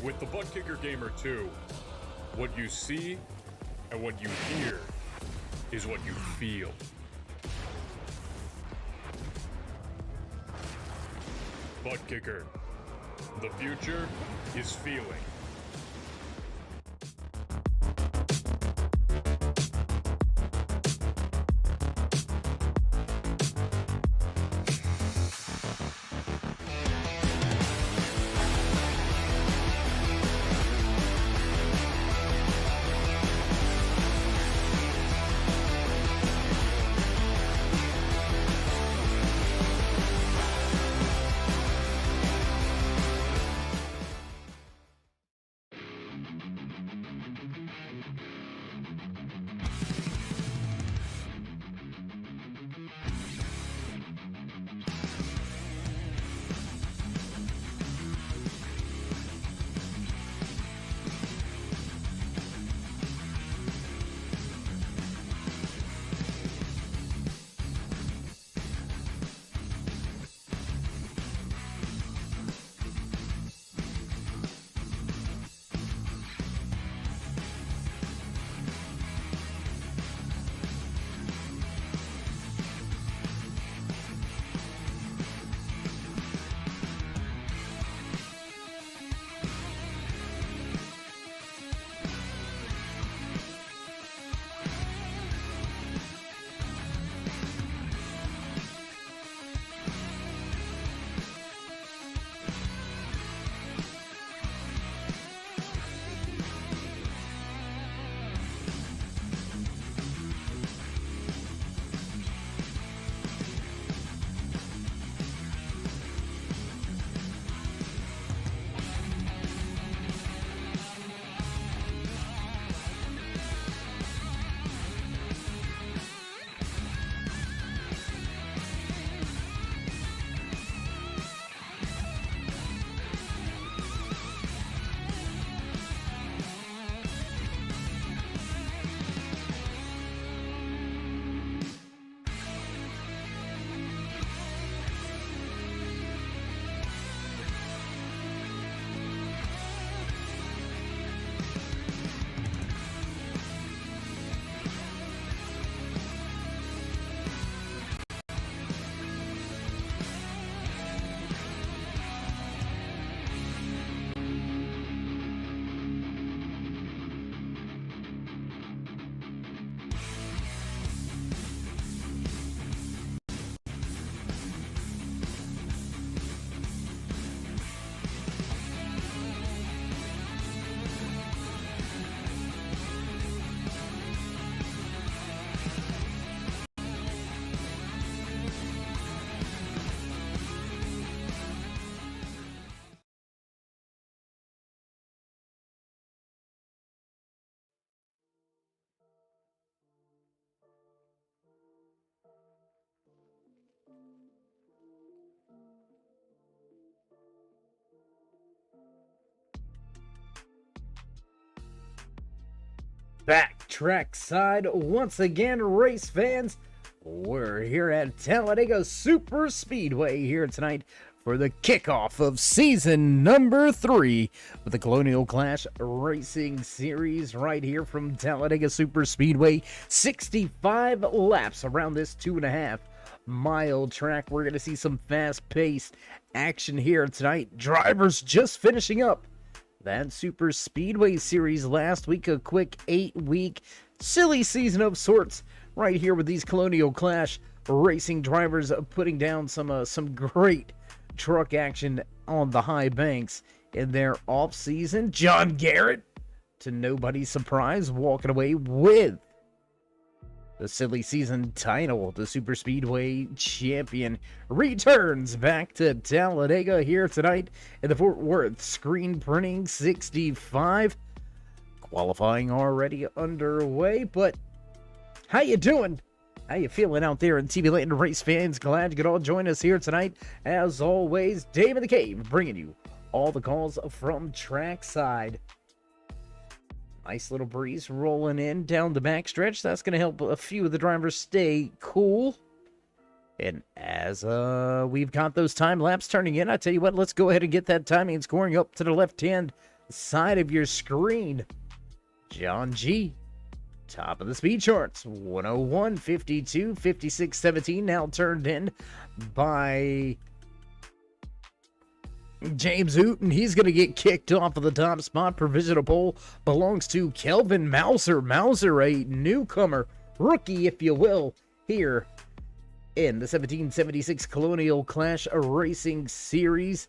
With the Butt Kicker Gamer 2, what you see and what you hear is what you feel. Butt Kicker. The future is feeling. Back trackside once again, race fans. We're here at Talladega Super Speedway here tonight for the kickoff of season number 3 with the Colonial Clash Racing Series right here from Talladega Super Speedway. 65 laps around this 2.5-mile track. We're going to see some fast-paced action here tonight. Drivers just finishing up that Super Speedway Series last week, a quick 8-week silly season of sorts right here with these Colonial Clash Racing drivers putting down some great truck action on the high banks in their off season. John Garrett, to nobody's surprise, walking away with the silly season title. The Super Speedway champion returns back to Talladega here tonight in the Fort Worth Screen Printing 65. Qualifying already underway, but how you doing? How you feeling out there in TV Land, race fans? Glad you could all join us here tonight. As always, Dave in the Cave bringing you all the calls from trackside. Nice little breeze rolling in down the backstretch. That's going to help a few of the drivers stay cool. And as we've got those time lapse turning in, I tell you what, let's go ahead and get that timing and scoring up to the left-hand side of your screen. John G, top of the speed charts, 101, 52, 56, 17, now turned in by James Hooten. He's going to get kicked off of the top spot. Provisional pole belongs to Kelvin Mauser. Mauser, a newcomer, rookie, if you will, here in the 1776 Colonial Clash Racing Series.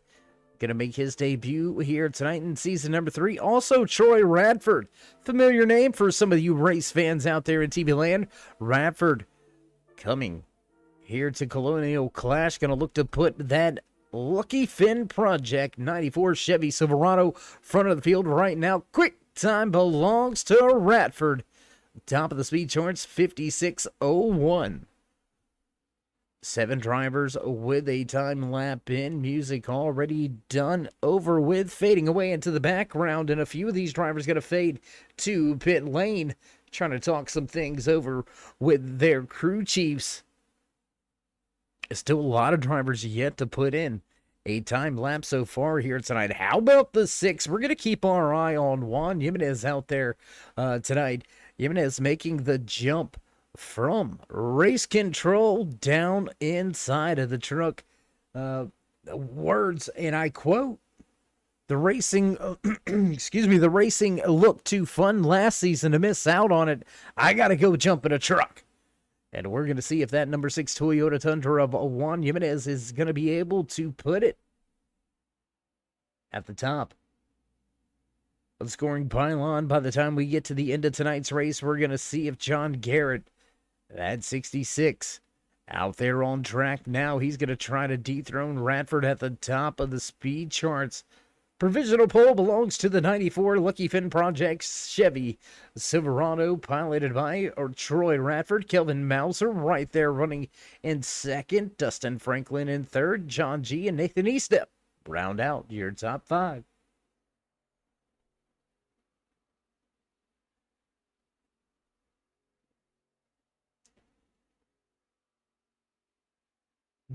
Going to make his debut here tonight in season number 3. Also, Troy Radford. Familiar name for some of you race fans out there in TV land. Radford coming here to Colonial Clash. Going to look to put that Lucky Finn Project 94 Chevy Silverado front of the field right now. Quick time belongs to Radford. Top of the speed charts, 56:01. 7 drivers with a time lap in. Music already done, over with, fading away into the background, and a few of these drivers going to fade to pit lane, trying to talk some things over with their crew chiefs. Still a lot of drivers yet to put in a time lap so far here tonight. How about the 6? We're going to keep our eye on Juan Jimenez out there tonight. Jimenez making the jump from race control down inside of the truck. Words, and I quote, the racing, the racing looked too fun last season to miss out on it. I got to go jump in a truck. And we're going to see if that number 6 Toyota Tundra of Juan Jimenez is going to be able to put it at the top of the scoring pylon. By the time we get to the end of tonight's race, we're going to see if John Garrett, that 66, out there on track now. He's going to try to dethrone Radford at the top of the speed charts. Provisional pole belongs to the 94 Lucky Finn Project Chevy Silverado, piloted by Troy Radford. Kelvin Mauser right there running in second. Dustin Franklin in third. John G and Nathan Eastep round out your top 5.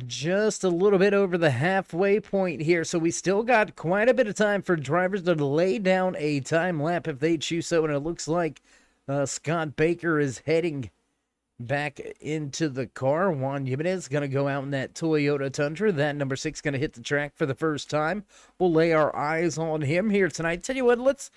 Just a little bit over the halfway point here, so we still got quite a bit of time for drivers to lay down a time lap if they choose so, and it looks like Scott Baker is heading back into the car. Juan Jimenez going to go out in that Toyota Tundra. That number 6 going to hit the track for the first time. We'll lay our eyes on him here tonight. Tell you what, let's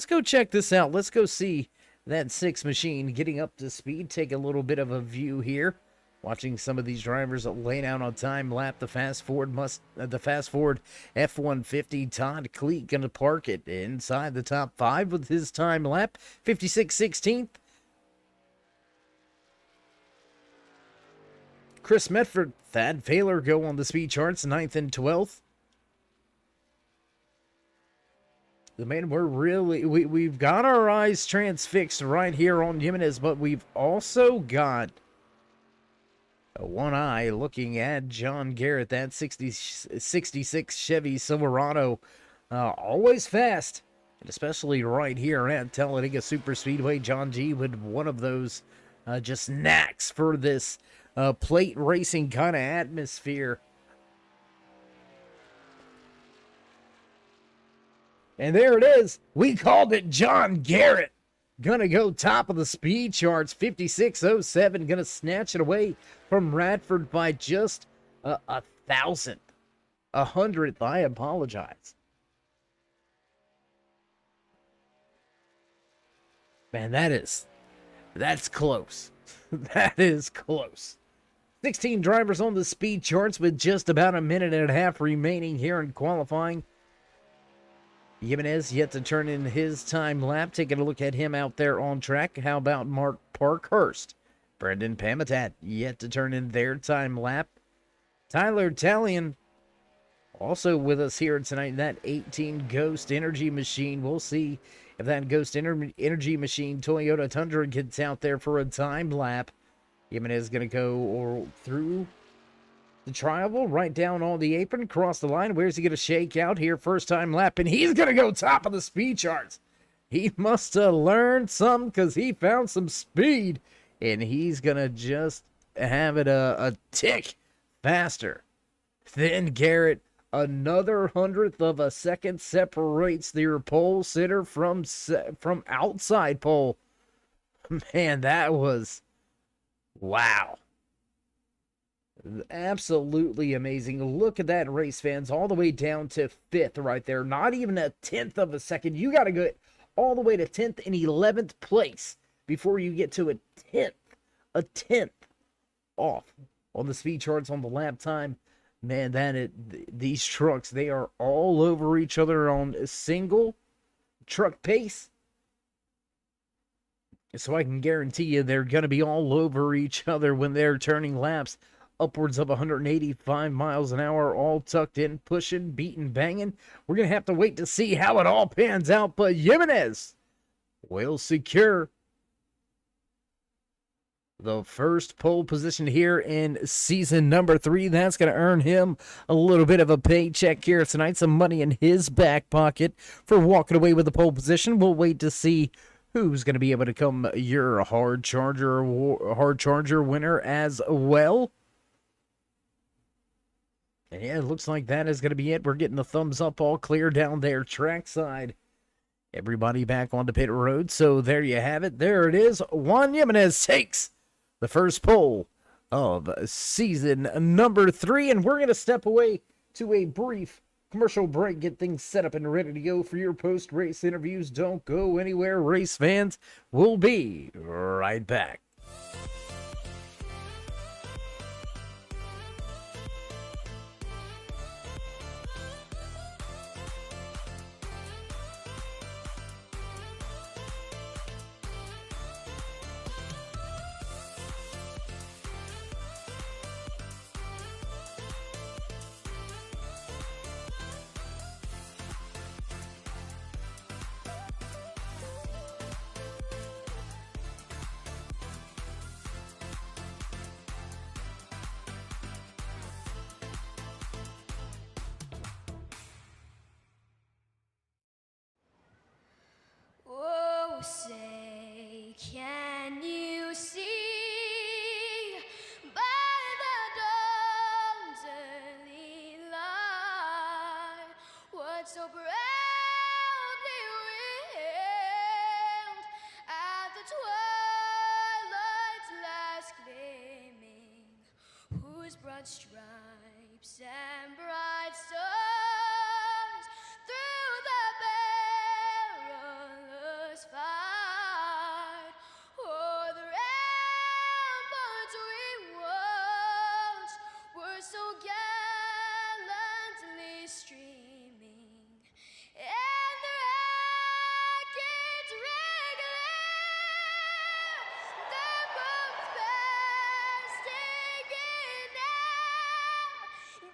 go check this out. Let's go see that 6 machine getting up to speed. Take a little bit of a view here. Watching some of these drivers lay down on time lap. The fast Ford F-150 Todd Cleat going to park it inside the top 5 with his time lap, 56/16. Chris Medford, Thad Failer go on the speed charts, 9th and 12th. The man, we've got our eyes transfixed right here on Jimenez, but we've also got one eye looking at John Garrett, that 66 Chevy Silverado. Always fast, and especially right here at Talladega Superspeedway. John G with one of those just knacks for this plate racing kind of atmosphere. And there it is. We called it. John Garrett gonna go top of the speed charts, 56:07. Gonna snatch it away from Radford by just a thousandth, 100th. I apologize. Man, that's close. That is close. 16 drivers on the speed charts with just about a minute and a half remaining here in qualifying. Jimenez yet to turn in his time lap. Taking a look at him out there on track. How about Mark Parkhurst? Brendan Pamitat yet to turn in their time lap. Tyler Talion also with us here tonight. That 18 Ghost Energy Machine. We'll see if that Ghost Energy Machine Toyota Tundra gets out there for a time lap. Jimenez is going to go through the triangle, right down on the apron, cross the line. Where's he going to shake out here? First time lap, and he's going to go top of the speed charts. He must have learned something because he found some speed, and he's going to just have it a tick faster than Garrett Another 100th of a second separates their pole sitter from outside pole. Man, that was wow. Absolutely amazing. Look at that, race fans, all the way down to 5th right there. Not even a 10th of a second. You got to get all the way to 10th and 11th place before you get to a 10th off on the speed charts on the lap time. Man, these trucks, they are all over each other on a single truck pace. So I can guarantee you they're going to be all over each other when they're turning laps upwards of 185 miles an hour, all tucked in, pushing, beating, banging. We're going to have to wait to see how it all pans out, but Jimenez will secure the first pole position here in season number 3. That's going to earn him a little bit of a paycheck here tonight, some money in his back pocket for walking away with the pole position. We'll wait to see who's going to be able to come your hard charger winner as well. And yeah, it looks like that is going to be it. We're getting the thumbs up, all clear down there trackside. Everybody back onto pit road. So there you have it. There it is. Juan Jimenez takes the first pole of season number 3. And we're going to step away to a brief commercial break, get things set up and ready to go for your post-race interviews. Don't go anywhere, race fans. We'll be right back. Say, can you see by the dawn's early light what so proudly wailed at the twilight's last gleaming, whose broad stripes and bright stars through the perilous fight o'er the ramparts we watched were so gallantly streaming, and the rackets regular the boats bursting in air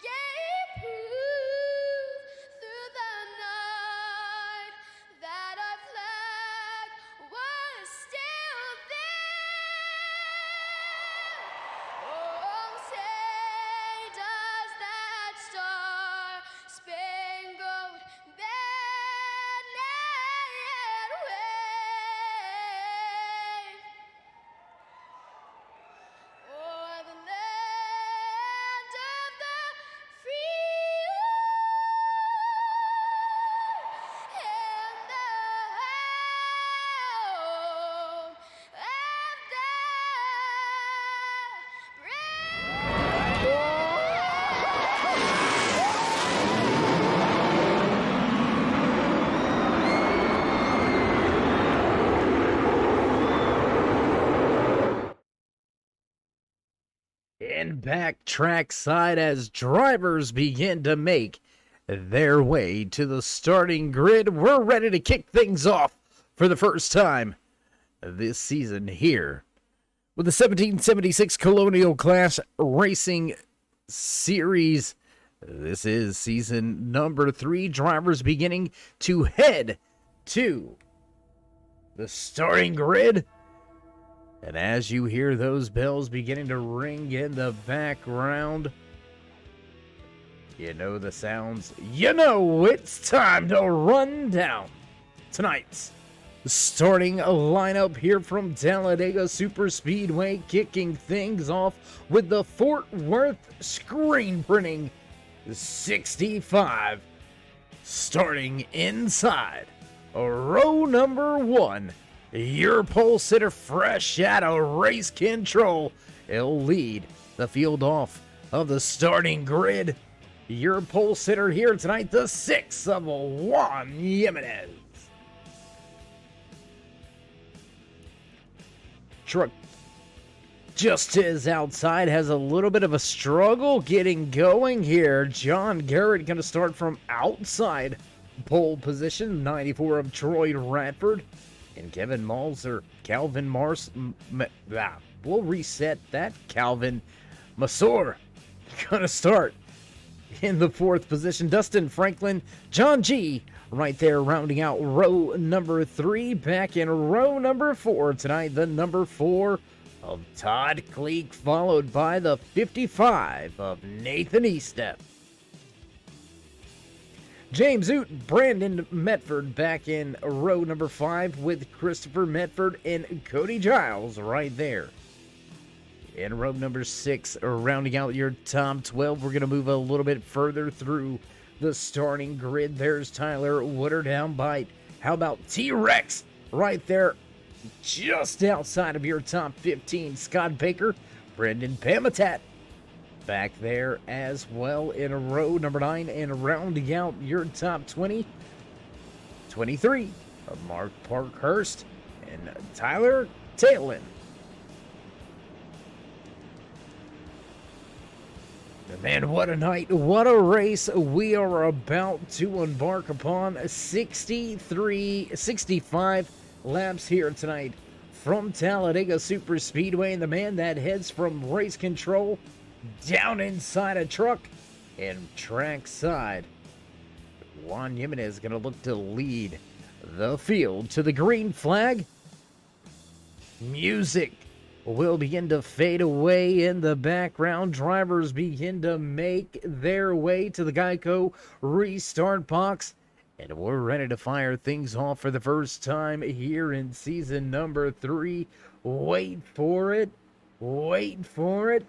gave proof through the night that our flag was still there. Oh, say does that star-spangled banner yet wave o'er the land of the free and the home of the And back trackside as drivers begin to make their way to the starting grid. We're ready to kick things off for the first time this season here with the 1776 Colonial Clash Racing Series. This is season number 3. Drivers beginning to head to the starting grid. And as you hear those bells beginning to ring in the background, you know the sounds. You know it's time to run down tonight's starting lineup here from Talladega Superspeedway, kicking things off with the Fort Worth screen printing 65. Starting inside row number 1, your pole sitter fresh out of race control. He'll lead the field off of the starting grid. Your pole sitter here tonight, the 6 of Juan Jimenez. Truck just is outside, has a little bit of a struggle getting going here. John Garrett going to start from outside pole position, 94 of Troy Radford. And Calvin we'll reset that. Calvin Masor going to start in the 4th position. Dustin Franklin, John G. right there rounding out row number 3. Back in row number 4 tonight, the number 4 of Todd Cleek, followed by the 55 of Nathan Estep. James Oot, Brandon Metford back in row number 5 with Christopher Metford and Cody Giles right there. In row number 6, rounding out your top 12, we're going to move a little bit further through the starting grid. There's Tyler Woodard down by, how about T-Rex right there just outside of your top 15. Scott Baker, Brendan Pamitat back there as well in row number 9, and rounding out your top 20, 23 of Mark Parkhurst and Tyler Talon. Man, what a night, what a race we are about to embark upon. 65 laps here tonight from Talladega Super Speedway, and the man that heads from race control down inside a truck and track side, Juan Jimenez is going to look to lead the field to the green flag. Music will begin to fade away in the background. Drivers begin to make their way to the Geico restart box, and we're ready to fire things off for the first time here in season number 3. Wait for it, wait for it,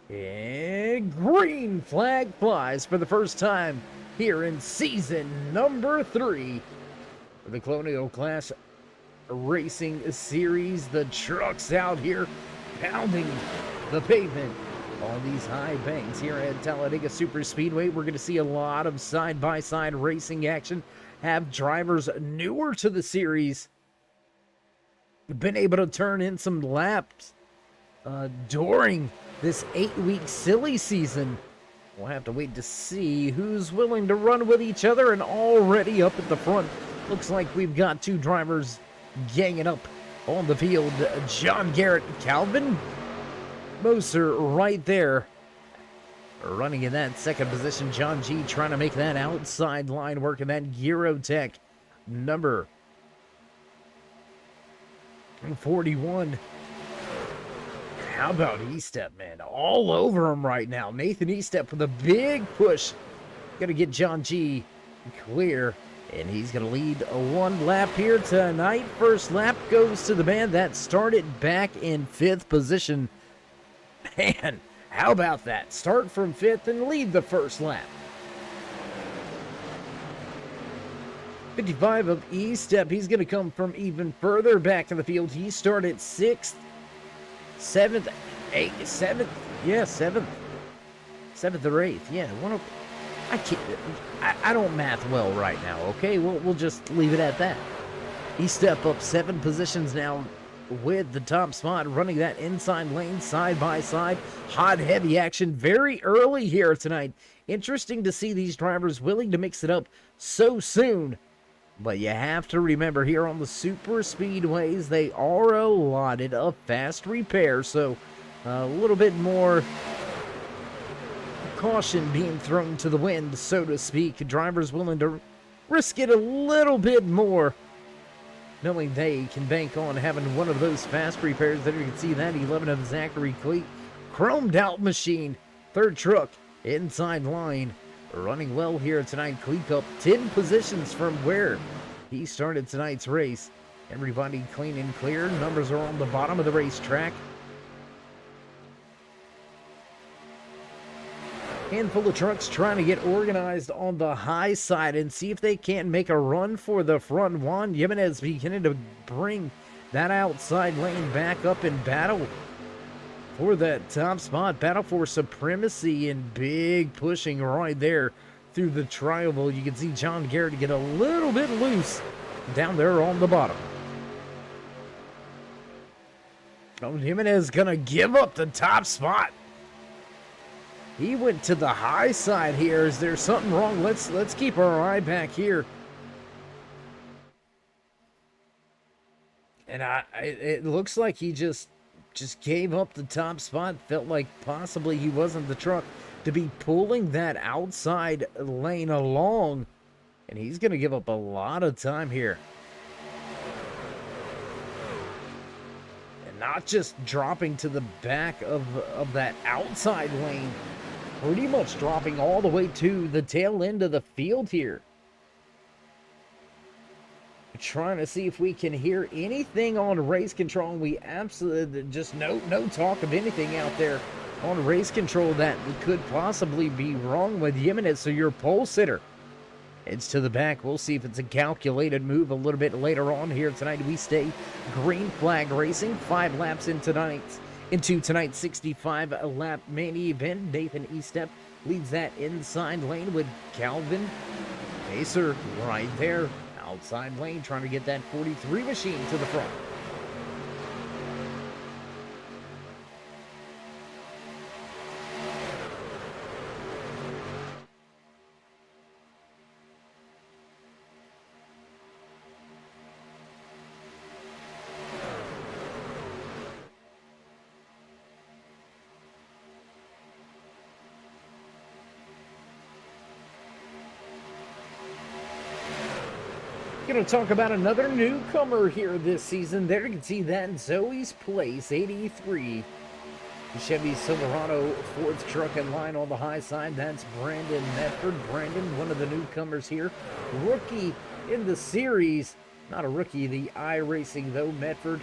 and green flag flies for the first time here in season number 3 of the Colonial Clash Racing Series. The trucks out here pounding the pavement on these high banks here at Talladega Super Speedway. We're going to see a lot of side-by-side racing action. Have drivers newer to the series been able to turn in some laps during this 8-week silly season. We'll have to wait to see who's willing to run with each other, and already up at the front, looks like we've got 2 drivers ganging up on the field. John Garrett, Calvin Moser right there running in that 2nd position. John G trying to make that outside line work in that Eurotech number 41. How about Estep, man? All over him right now. Nathan Estep with a big push. Gonna get John G clear, and he's gonna lead 1 lap here tonight. First lap goes to the man that started back in 5th position. Man, how about that? Start from 5th and lead the first lap. 55 of Estep. He's gonna come from even further back in the field. He started 6th. 7th, 8th, 7th, yeah, 7th or 8th, yeah. I don't math well right now. Okay, we'll just leave it at that. He stepped up 7 positions now with the top spot, running that inside lane side by side. Hot, heavy action very early here tonight. Interesting to see these drivers willing to mix it up so soon. But you have to remember, here on the super speedways, they are allotted a fast repair, so a little bit more caution being thrown to the wind, so to speak. Drivers willing to risk it a little bit more, knowing they can bank on having one of those fast repairs. There you can see that 11 of Zachary Cleek, chromed out machine, 3rd truck, inside line. Running well here tonight. Cleek up 10 positions from where he started tonight's race. Everybody clean and clear. Numbers are on the bottom of the racetrack. Handful of trucks trying to get organized on the high side and see if they can't make a run for the front. Juan Jimenez beginning to bring that outside lane back up in battle for that top spot. Battle for supremacy and big pushing right there through the tri-oval. You can see John Garrett get a little bit loose down there on the bottom. Jimenez gonna give up the top spot. He went to the high side here. Is there something wrong? Let's keep our eye back here. And it looks like he just gave up the top spot. Felt like possibly he wasn't the truck to be pulling that outside lane along. And he's going to give up a lot of time here. And not just dropping to the back of that outside lane. Pretty much dropping all the way to the tail end of the field here. Trying to see if we can hear anything on race control. We absolutely just no talk of anything out there on race control that could possibly be wrong with Jimenez. So your pole sitter, it's to the back. We'll see if it's a calculated move a little bit later on here tonight. We stay green flag racing. 5 laps into tonight's 65-lap main event. Nathan Estep leads that inside lane with Calvin Pacer right there. Outside lane trying to get that 43 machine to the front. Going to talk about another newcomer here this season. There you can see that Zoe's Place 83 Chevy Silverado 4th truck in line on the high side. That's Brandon Medford. Brandon, one of the newcomers here, rookie in the series. Not a rookie, the iRacing though. Medford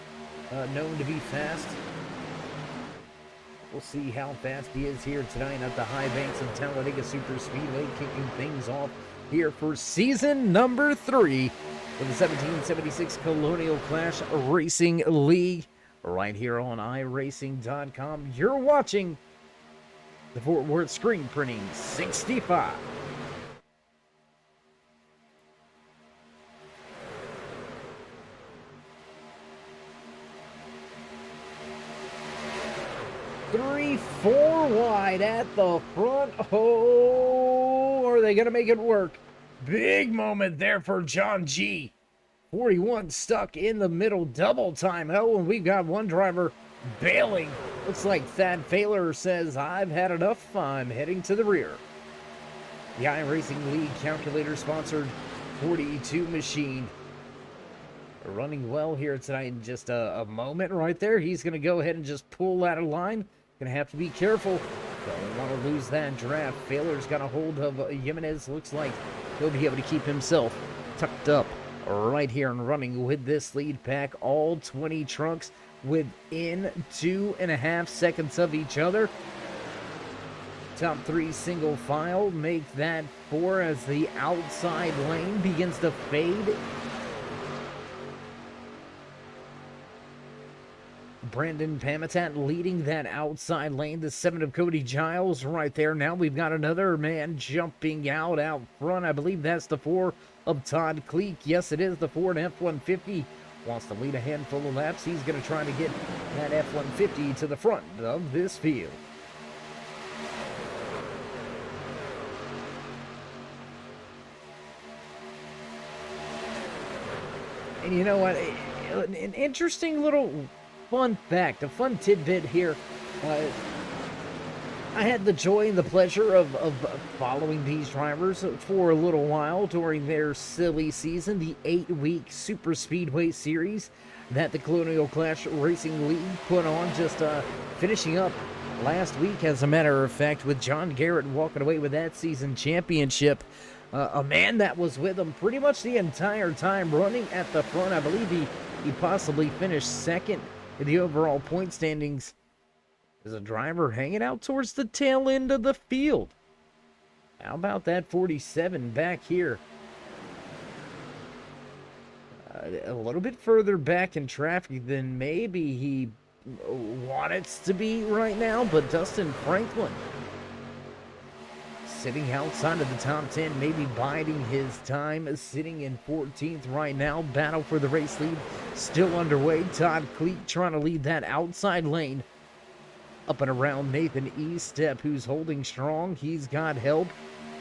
known to be fast. We'll see how fast he is here tonight at the high banks of Talladega Super Speedway, kicking things off here for season number 3 for the 1776 Colonial Clash Racing League, right here on iRacing.com. You're watching the Fort Worth Screen Printing 65. Three, 4 wide at the front. Oh, are they going to make it work? Big moment there for John G. 41 stuck in the middle, double time. Oh, and we've got one driver bailing. Looks like Thad Failer says, I've had enough. I'm heading to the rear. The iRacing League calculator sponsored 42 machine. Running well here tonight. In just a moment right there. He's going to go ahead and just pull out of line. Going to have to be careful. Don't want to lose that draft. Failer's got a hold of Jimenez. Looks like he'll be able to keep himself tucked up right here and running with this lead pack. All 20 trucks within 2.5 seconds of each other. Top 3 single file make that 4 as the outside lane begins to fade. Brandon Pamitat leading that outside lane. The 7 of Cody Giles right there. Now we've got another man jumping out front. I believe that's the 4 of Todd Cleek. Yes, it is the Ford F-150. Wants to lead a handful of laps. He's going to try to get that F-150 to the front of this field. And you know what? An interesting little fun fact, a fun tidbit here. I had the joy and the pleasure of following these drivers for a little while during their silly season, the 8-week Super Speedway Series that the Colonial Clash Racing League put on, just finishing up last week, as a matter of fact, with John Garrett walking away with that season championship. A man that was with him pretty much the entire time, running at the front. I believe he possibly finished second in the overall point standings. Is a driver hanging out towards the tail end of the field. How about that 47 back here? A little bit further back in traffic than maybe he wants to be right now, but Dustin Franklin sitting outside of the top 10, maybe biding his time, sitting in 14th right now. Battle for the race lead still underway. Todd Cleek trying to lead that outside lane up and around Nathan Estep, who's holding strong. He's got help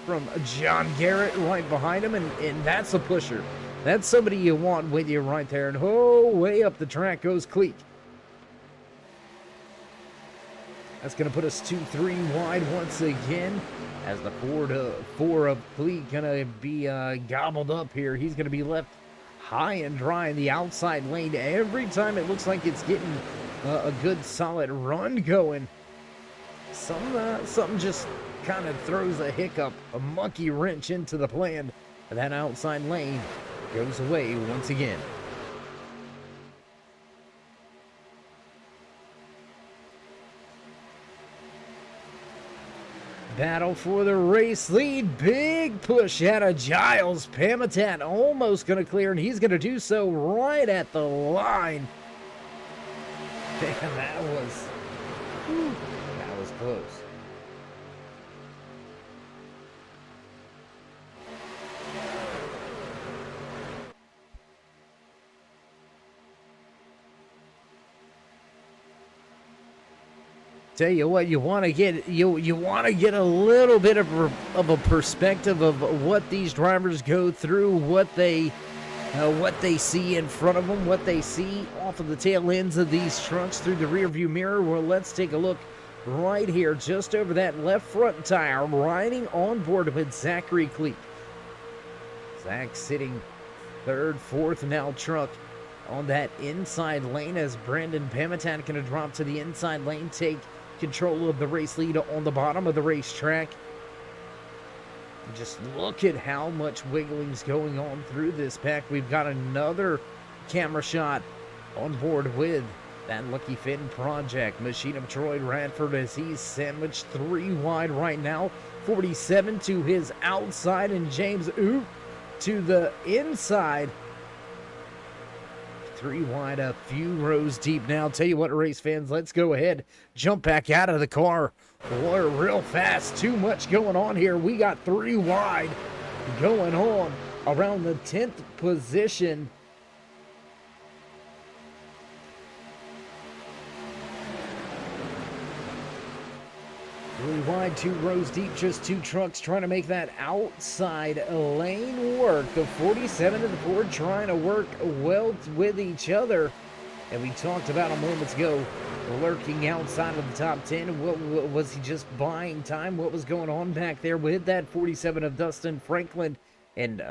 from John Garrett right behind him, and that's a pusher. That's somebody you want with you right there. And oh, way up the track goes Cleek. That's going to put us 2-3 wide once again, as the 4 of Cleek going to be gobbled up here. He's going to be left high and dry in the outside lane. Every time it looks like it's getting a good solid run going, something just kind of throws a hiccup, a monkey wrench into the plan. That outside lane goes away once again. Battle for the race lead. Big push out of Giles. Pamitat almost going to clear, and he's going to do so right at the line. Man, that was close. Tell you what, you want to get a little bit of a perspective of what these drivers go through, what they see in front of them, what they see off of the tail ends of these trucks through the rearview mirror. Well, let's take a look right here, just over that left front tire, riding on board with Zachary Cleek. Zach sitting third, fourth now truck on that inside lane, as Brandon Pamitat going to drop to the inside lane, take control of the race lead on the bottom of the racetrack. Just look at how much wiggling's going on through this pack. We've got another camera shot on board with that Lucky Finn project. Machine of Troy Radford, as he's sandwiched 3 wide right now. 47 to his outside, and James Oop to the inside. 3 wide, a few rows deep now. Tell you what, race fans, let's go ahead, jump back out of the car. We're real fast. Too much going on here. We got 3 wide going on around the 10th position. Three wide, 2 rows deep, just 2 trucks trying to make that outside lane work. The 47 and the Ford trying to work well with each other. And we talked about a moment ago, lurking outside of the top 10. What was he just buying time? What was going on back there with that 47 of Dustin Franklin? And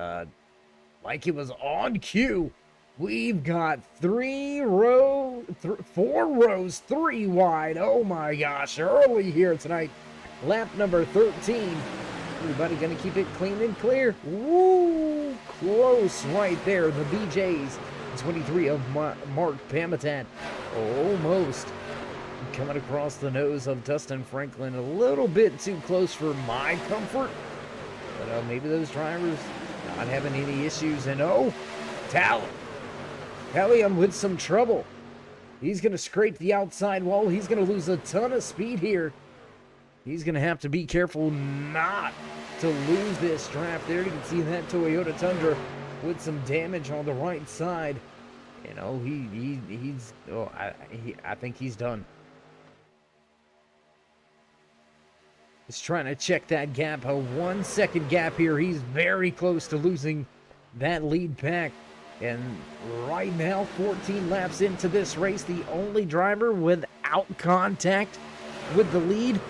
like it was on cue, we've got 4 rows, 3 wide. Oh my gosh, early here tonight. Lap number 13. Everybody gonna keep it clean and clear. Woo! Close right there. The BJ's 23 of Mark Pamitat. Almost coming across the nose of Dustin Franklin. A little bit too close for my comfort. But maybe those drivers not having any issues. And oh, Talion with some trouble. He's going to scrape the outside wall. He's going to lose a ton of speed here. He's going to have to be careful not to lose this draft there. You can see that Toyota Tundra with some damage on the right side. You know, I think he's done. He's trying to check that gap. A 1 second gap here. He's very close to losing that lead pack. And right now, 14 laps into this race, the only driver without contact with the lead.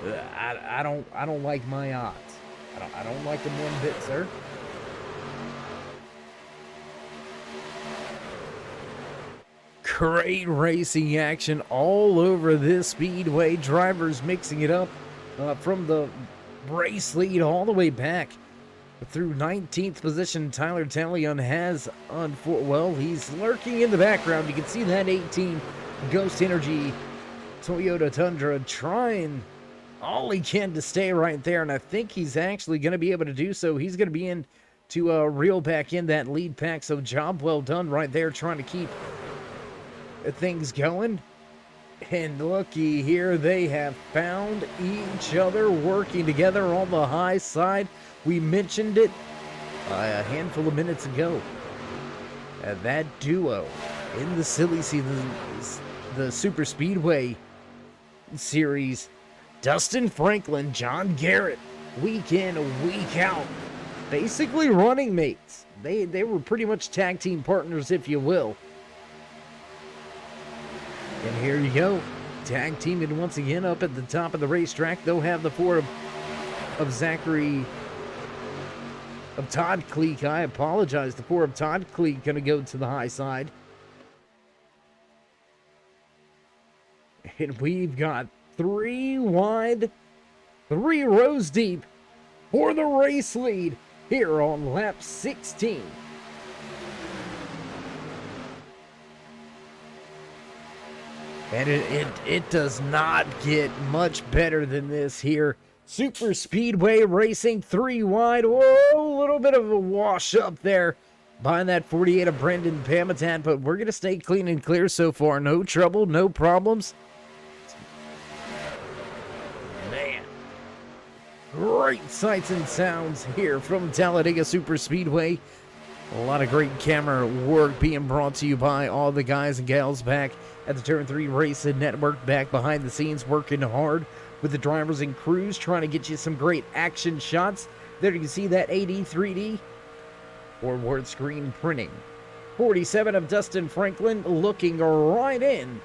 I don't like my odds. I don't like them one bit, sir. Great racing action all over this speedway. Drivers mixing it up from the race lead all the way back through 19th position. Tyler Talion has he's lurking in the background. You can see that 18 Ghost Energy Toyota Tundra trying all he can to stay right there, and I think he's actually going to be able to do so. He's going to be in to reel back in that lead pack, so job well done right there, trying to keep things going. And looky here, they have found each other, working together on the high side. We mentioned it a handful of minutes ago. That duo in the silly season, the Super Speedway Series, Dustin Franklin, John Garrett, week in, week out, basically running mates. They were pretty much tag team partners, if you will. And here you go, tag teaming once again up at the top of the racetrack. They'll have the four of Todd Cleek. I apologize. The four of Todd Cleek going to go to the high side. And we've got 3 wide, 3 rows deep for the race lead here on lap 16. And it does not get much better than this here. Super Speedway Racing, 3 wide. Whoa, a little bit of a wash up there behind that 48 of Brendan Pamitat, but we're going to stay clean and clear so far. No trouble, no problems. Man, great sights and sounds here from Talladega Super Speedway. A lot of great camera work being brought to you by all the guys and gals back at the Turn 3 Racing Network, back behind the scenes, working hard with the drivers and crews, trying to get you some great action shots. There you can see that AD 3D forward screen printing. 47 of Dustin Franklin looking right in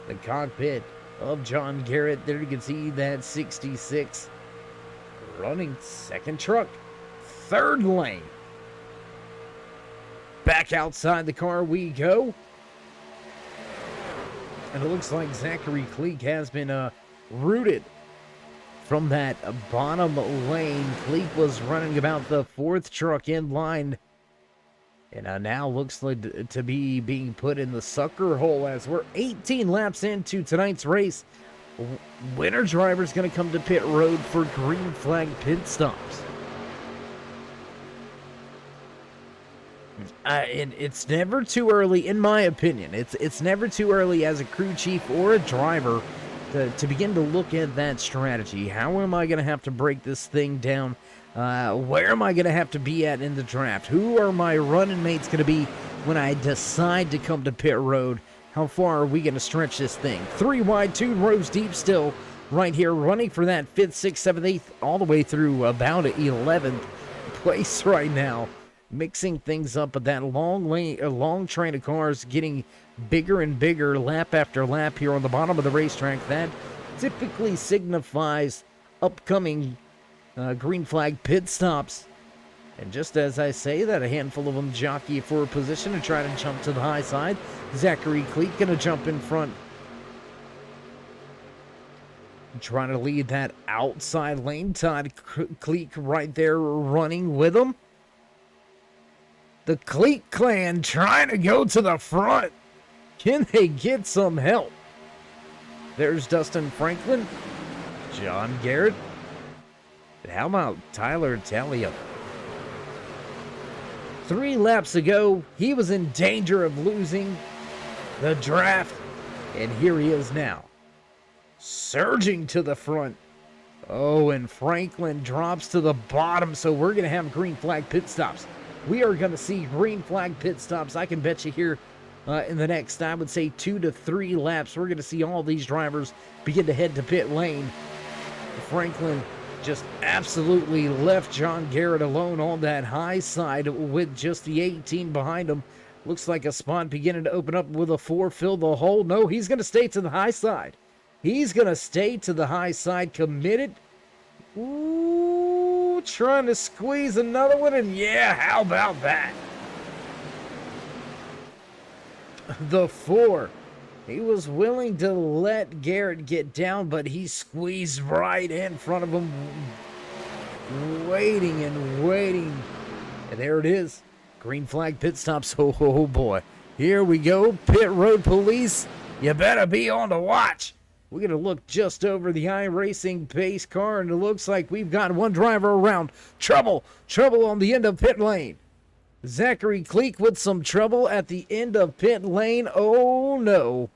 the cockpit of John Garrett. There you can see that 66 running second truck, third lane. Back outside the car we go. And it looks like Zachary Cleek has been routed from that bottom lane. Cleek was running about the 4th truck in line. And now looks like to be being put in the sucker hole as we're 18 laps into tonight's race. Winner driver's going to come to pit road for green flag pit stops. And it's never too early, in my opinion. It's never too early as a crew chief or a driver to begin to look at that strategy. How am I going to have to break this thing down? Where am I going to have to be at in the draft? Who are my running mates going to be when I decide to come to pit road? How far are we going to stretch this thing? 3 wide, 2 rows deep still right here, running for that 5th, 6th, 7th, 8th, all the way through about 11th place right now. Mixing things up, but that long train of cars getting bigger and bigger lap after lap here on the bottom of the racetrack. That typically signifies upcoming green flag pit stops. And just as I say that, a handful of them jockey for a position to try to jump to the high side. Zachary Cleek going to jump in front, trying to lead that outside lane. Todd Cleek right there running with him. The Cleek clan trying to go to the front. Can they get some help? There's Dustin Franklin, John Garrett. And how about Tyler Talia? 3 laps ago, he was in danger of losing the draft. And here he is now, surging to the front. Oh, and Franklin drops to the bottom, so we're going to have green flag pit stops. We are going to see green flag pit stops. I can bet you here in the next, I would say, 2 to 3 laps, we're going to see all these drivers begin to head to pit lane. Franklin just absolutely left John Garrett alone on that high side with just the 18 behind him. Looks like a spot beginning to open up with a 4, fill the hole. No, he's going to stay to the high side. He's going to stay to the high side, committed. Ooh, trying to squeeze another one, and yeah, how about that? The 4. He was willing to let Garrett get down, but he squeezed right in front of him, waiting and waiting. And there it is. Green flag pit stops. Oh boy. Here we go. Pit road police. You better be on the watch. We're going to look just over the iRacing pace car, and it looks like we've got one driver around. Trouble on the end of pit lane. Zachary Cleek with some trouble at the end of pit lane. Oh, no.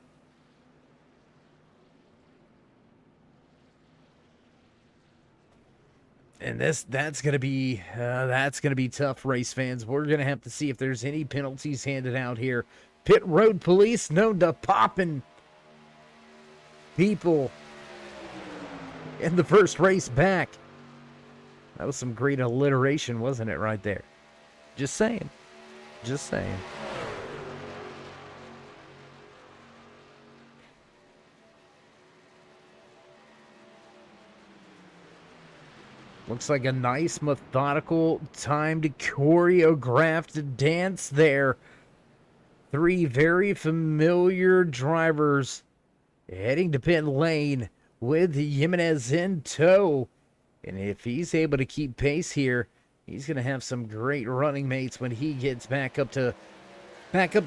And that's gonna be tough, race fans. We're gonna have to see if there's any penalties handed out here. Pit road police known to popping people in the first race back. That was some great alliteration, wasn't it, right there? Just saying. Just saying. Looks like a nice, methodical, timed, choreographed dance there. Three very familiar drivers heading to pit lane with Jimenez in tow. And if he's able to keep pace here, he's going to have some great running mates when he gets back up to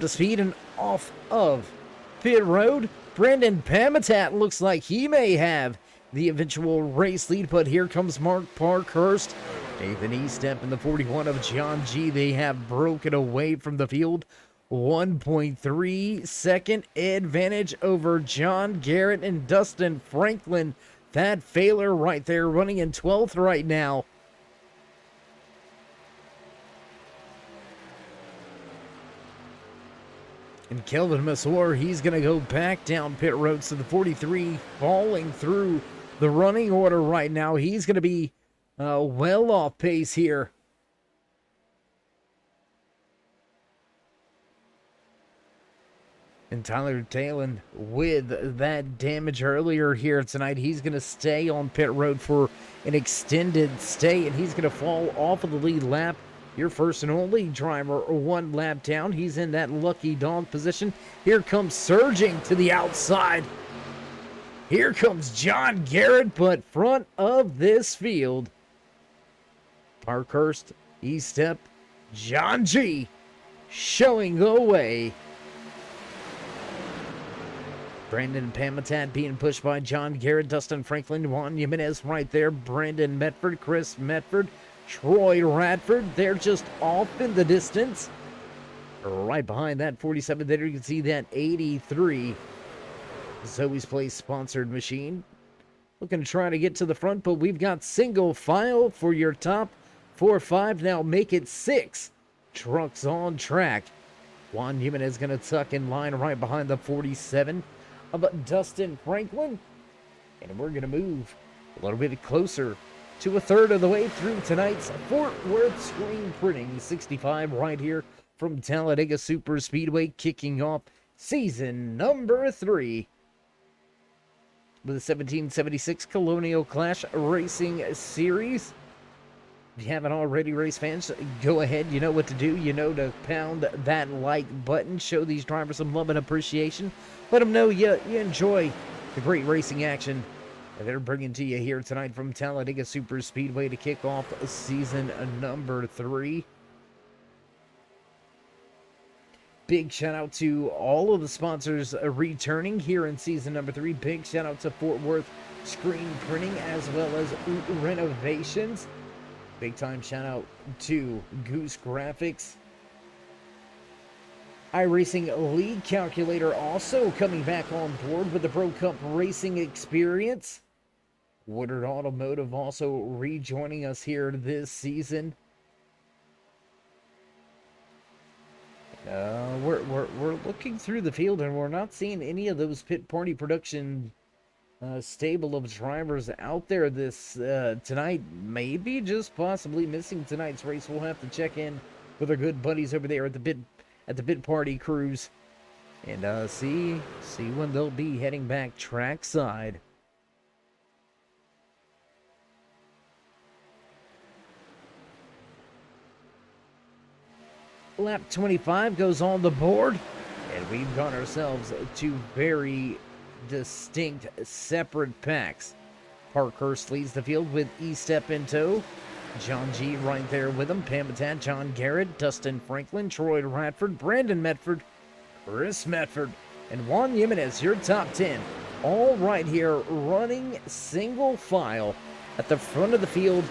speed and off of pit road. Brendan Pamitat looks like he may have the eventual race lead, but here comes Mark Parkhurst. Nathan Estep in the 41 of John G. They have broken away from the field. 1.3 second advantage over John Garrett and Dustin Franklin. Thad Failer right there running in 12th right now. And Kelvin Masor, he's going to go back down pit road. So the 43 falling through the running order right now. He's going to be well off pace here. And Tyler Talon with that damage earlier here tonight. He's going to stay on pit road for an extended stay, and he's going to fall off of the lead lap. Your first and only driver one lap down. He's in that lucky dog position. Here comes surging to the outside. Here comes John Garrett, but front of this field. Parkhurst, Estep, John G. showing the way. Brandon Pamitat being pushed by John Garrett, Dustin Franklin, Juan Jimenez right there, Brandon Medford, Chris Medford, Troy Radford. They're just off in the distance. Right behind that 47 there, you can see that 83 Zoe's Place sponsored machine. Looking to try to get to the front, but we've got single file for your top 4 or 5. Now make it 6 trucks on track. Juan Jimenez going to tuck in line right behind the 47 of Dustin Franklin. And we're going to move a little bit closer to a third of the way through tonight's Fort Worth screen printing 65 right here from Talladega Super Speedway, kicking off season number 3 with the 1776 Colonial Clash Racing Series. If you haven't already, race fans, go ahead. You know what to do. You know to pound that like button. Show these drivers some love and appreciation. Let them know you enjoy the great racing action that they're bringing to you here tonight from Talladega Super Speedway to kick off season number 3. Big shout out to all of the sponsors returning here in season number 3. Big shout out to Fort Worth Screen Printing as well as Renovations. Big time shout out to Goose Graphics. iRacing League Calculator also coming back on board with the Pro Cup Racing Experience. Woodard Automotive also rejoining us here this season. We're looking through the field and we're not seeing any of those Pit Party Production stable of drivers out there this tonight. Maybe just possibly missing tonight's race. We'll have to check in with our good buddies over there at the Pit Party Cruise and see when they'll be heading back trackside. Lap 25 goes on the board, and we've got ourselves 2 very distinct separate packs. Parkhurst leads the field with E-Step in tow. John G right there with him. Pamitat, John Garrett, Dustin Franklin, Troy Radford, Brandon Medford, Chris Medford, and Juan Jimenez, your top 10 all right here, running single file at the front of the field.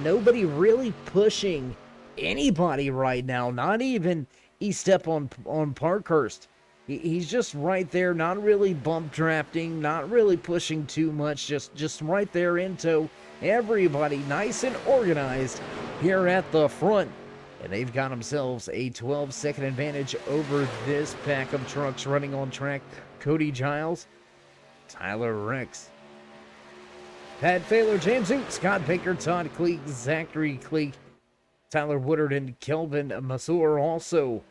Nobody really pushing anybody right now, not even E-Step on Parkhurst. He's just right there, not really bump drafting, not really pushing too much, just right there in tow. Everybody nice and organized here at the front. And they've got themselves a 12-second advantage over this pack of trucks running on track. Cody Giles, Tyler Rex, Pat Failer, James Zoot, Scott Baker, Todd Cleek, Zachary Cleek, Tyler Woodard, and Kelvin Masur also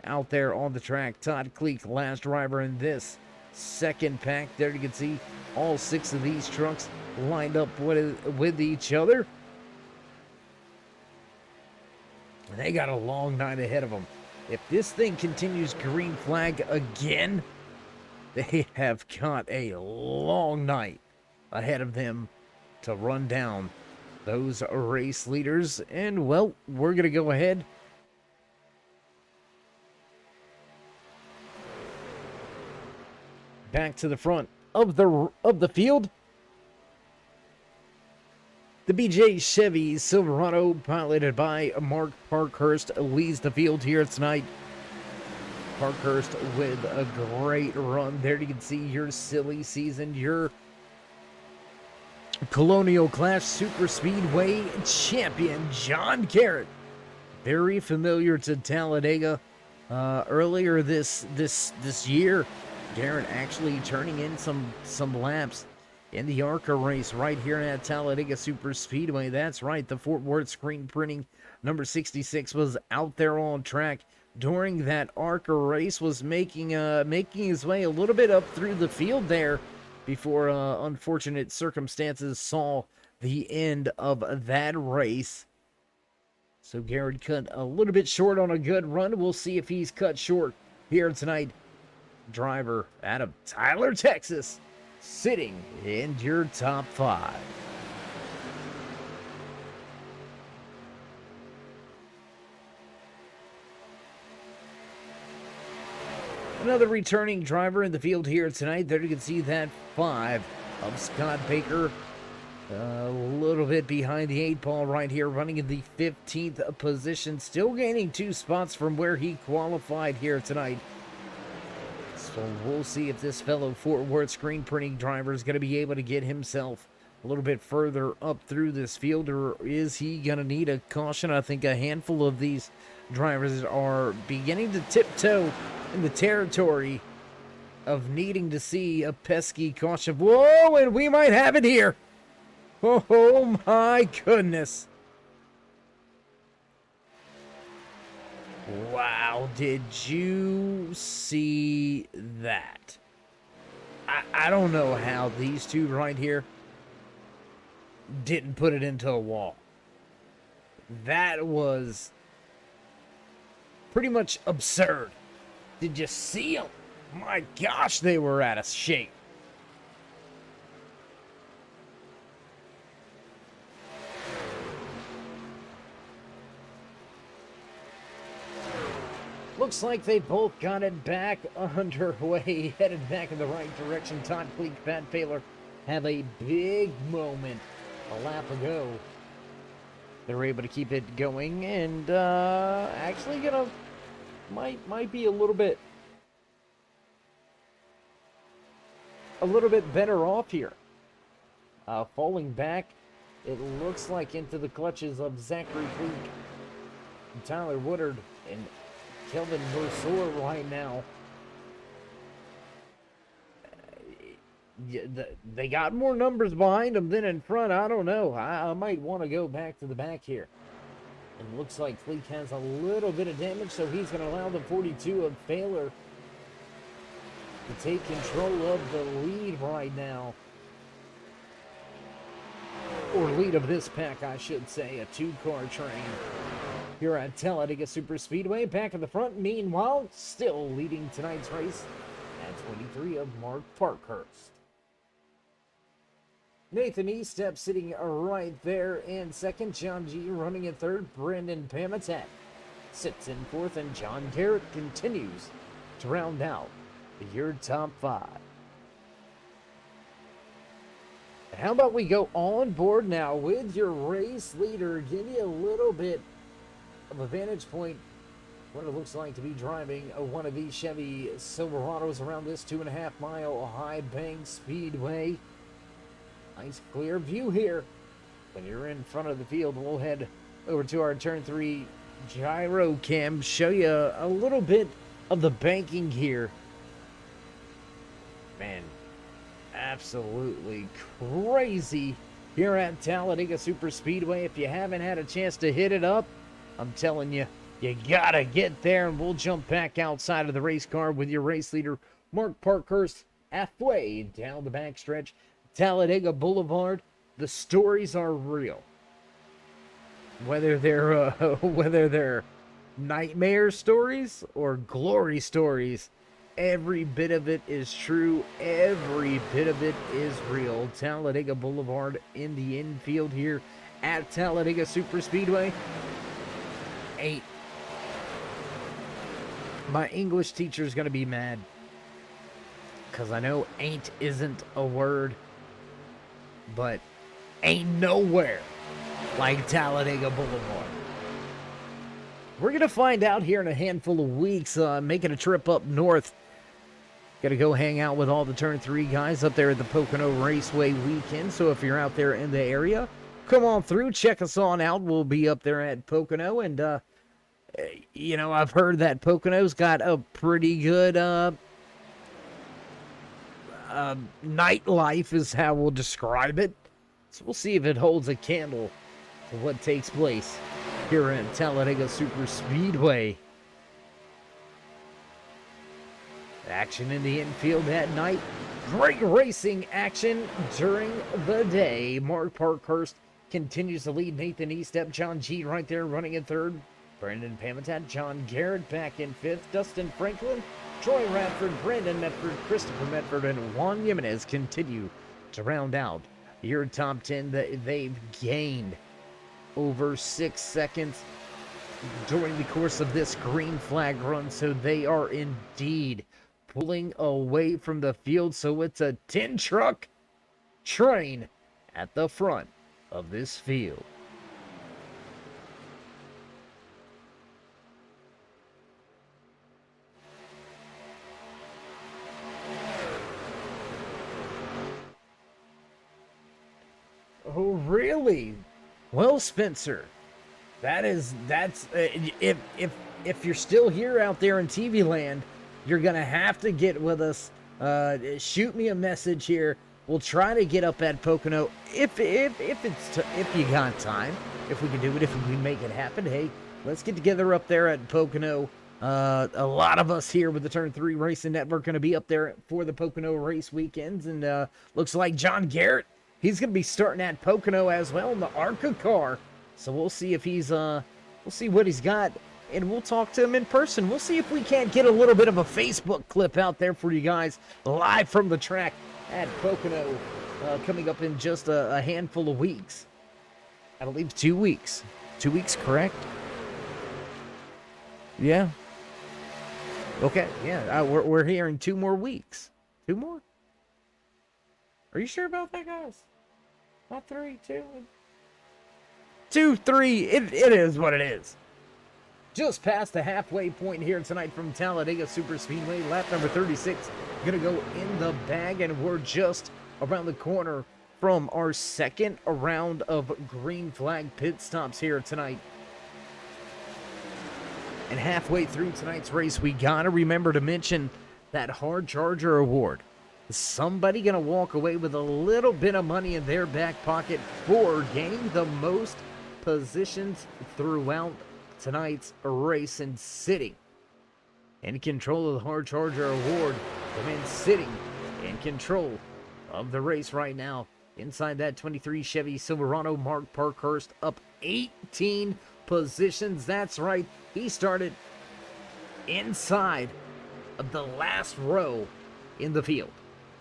out there on the track. Todd Cleek, last driver in this second pack. There you can see all 6 of these trucks lined up with each other. And they got a long night ahead of them. If this thing continues green flag again, they have got a long night ahead of them to run down those race leaders. And, well, we're going to go ahead back to the front of the field. The BJ Chevy Silverado, piloted by Mark Parkhurst, leads the field here tonight. Parkhurst with a great run. There you can see your silly season, your Colonial Clash Super Speedway champion, John Garrett. Very familiar to Talladega. Earlier this year, Garrett actually turning in some laps in the ARCA race right here at Talladega Super Speedway. That's right, the Fort Worth screen printing number 66 was out there on track during that ARCA race, was making his way a little bit up through the field there before unfortunate circumstances saw the end of that race. So Garrett cut a little bit short on a good run. We'll see if he's cut short here tonight. Driver out of Tyler, Texas, sitting in your top 5. Another returning driver in the field here tonight. There you can see that 5 of Scott Baker. A little bit behind the 8 ball right here, running in the 15th position. Still gaining 2 spots from where he qualified here tonight. So we'll see if this fellow Fort Worth screen printing driver is going to be able to get himself a little bit further up through this field, or is he going to need a caution? I think a handful of these drivers are beginning to tiptoe in the territory of needing to see a pesky caution. Whoa, and we might have it here. Oh my goodness. Wow, did you see that? I don't know how these two right here didn't put it into a wall. That was pretty much absurd. Did you see them? My gosh, they were out of shape. Looks like they both got it back underway, headed back in the right direction. Todd Cleek, Pat Failer have a big moment a lap ago. They were able to keep it going, and actually might be a little bit better off here. Falling back, it looks like into the clutches of Zachary Cleek, Tyler Woodard, and Kelvin Masur right now. They got more numbers behind them than in front. I don't know. I might want to go back to the back here. And looks like Cleek has a little bit of damage, so he's going to allow the 42 of Failer to take control of the lead right now. Or lead of this pack, I should say. A 2-car train here at Talladega Super Speedway. Back in the front, meanwhile, still leading tonight's race at 23 of Mark Parkhurst. Nathan Estep sitting right there in second. John G running in third. Brendan Pamitat sits in fourth. And John Garrett continues to round out your top 5. How about we go on board now with your race leader, give you a little bit of a vantage point what it looks like to be driving one of these Chevy Silverados around this 2.5 mile high bank speedway. Nice clear view here. When you're in front of the field, we'll head over to our turn 3 gyro cam, show you a little bit of the banking here. Man, absolutely crazy here at Talladega Super Speedway. If you haven't had a chance to hit it up, I'm telling you, you gotta get there, and we'll jump back outside of the race car with your race leader, Mark Parkhurst, halfway down the backstretch. Talladega Boulevard, the stories are real. Whether they're nightmare stories or glory stories, every bit of it is true. Every bit of it is real. Talladega Boulevard in the infield here at Talladega Super Speedway. 8. My English teacher is going to be mad because I know ain't isn't a word, but ain't nowhere like Talladega Boulevard. We're going to find out here in a handful of weeks, making a trip up north. Got to go hang out with all the Turn 3 guys up there at the Pocono Raceway weekend. So if you're out there in the area, come on through, check us on out. We'll be up there at Pocono, and you know, I've heard that Pocono's got a pretty good nightlife is how we'll describe it. So we'll see if it holds a candle to what takes place here at Talladega Super Speedway. Action in the infield at night. Great racing action during the day. Mark Parkhurst continues to lead. Nathan Estep, John G right there running in third. Brandon Pamitat, John Garrett back in fifth. Dustin Franklin, Troy Radford, Brandon Medford, Christopher Medford, and Juan Jimenez continue to round out your top 10. They've gained over 6 seconds during the course of this green flag run, so they are indeed pulling away from the field. So it's a 10-truck train at the front of this field. Oh, really? Well, Spencer, that's if you're still here out there in TV land, you're gonna have to get with us. Shoot me a message here. We'll try to get up at Pocono if you got time. If we can do it, if we can make it happen. Hey, let's get together up there at Pocono. A lot of us here with the Turn 3 Racing Network going to be up there for the Pocono race weekends, and looks like John Garrett, he's going to be starting at Pocono as well in the ARCA car. So we'll see if he's, we'll see what he's got, and we'll talk to him in person. We'll see if we can't get a little bit of a Facebook clip out there for you guys live from the track at Pocono, coming up in just a handful of weeks. I believe 2 weeks. 2 weeks, correct? Yeah. Okay, yeah, we're hearing 2 more weeks. 2 more? Are you sure about that, guys? Not 3, 2. 2, 3, it is what it is. Just past the halfway point here tonight from Talladega Super Speedway. Lap number 36 gonna go in the bag, and we're just around the corner from our second round of green flag pit stops here tonight. And halfway through tonight's race, we gotta remember to mention that Hard Charger Award. Somebody gonna walk away with a little bit of money in their back pocket for gaining the most positions throughout tonight's race, and sitting in control of the Hard Charger Award. The man sitting in control of the race right now inside that 23 Chevy Silverado, Mark Parkhurst, up 18 positions. That's right, he started inside of the last row in the field,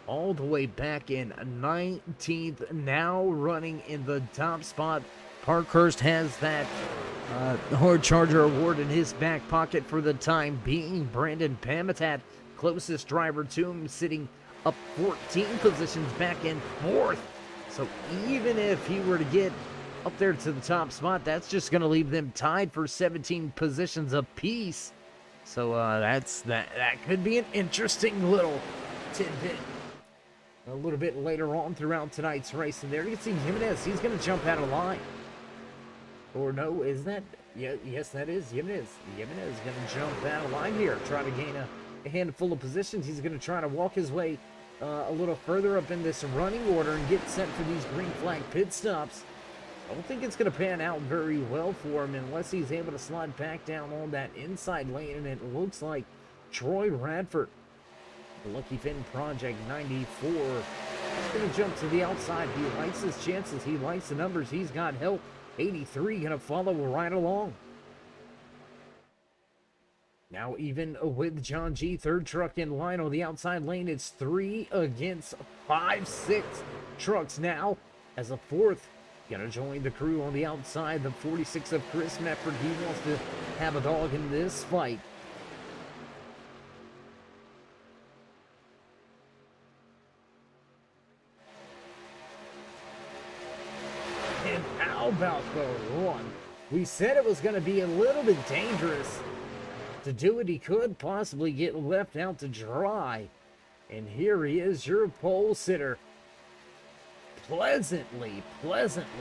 all the way back in 19th, now running in the top spot. Parkhurst has that Hard Charger Award in his back pocket for the time being. Brandon Pamitat, closest driver to him, sitting up 14 positions back in 4th. So even if he were to get up there to the top spot, that's just going to leave them tied for 17 positions apiece. So that could be an interesting little tidbit. A little bit later on throughout tonight's race, and there you can see Jimenez. He's going to jump out of line. Or no, is that? Yeah, yes, that is Jimenez. Jimenez is going to jump out of line here, try to gain a handful of positions. He's going to try to walk his way a little further up in this running order and get set for these green flag pit stops. I don't think it's going to pan out very well for him unless he's able to slide back down on that inside lane, and it looks like Troy Radford, the Lucky Finn Project 94, is going to jump to the outside. He likes his chances. He likes the numbers. He's got help. 83 going to follow right along. Now even with John G, third truck in line on the outside lane, it's 3 against 5, 6 trucks now as a fourth going to join the crew on the outside. The 46 of Chris Mefford. He wants to have a dog in this fight. And how about the run? We said it was going to be a little bit dangerous. To do what he could, possibly get left out to dry. And here he is, your pole sitter. Pleasantly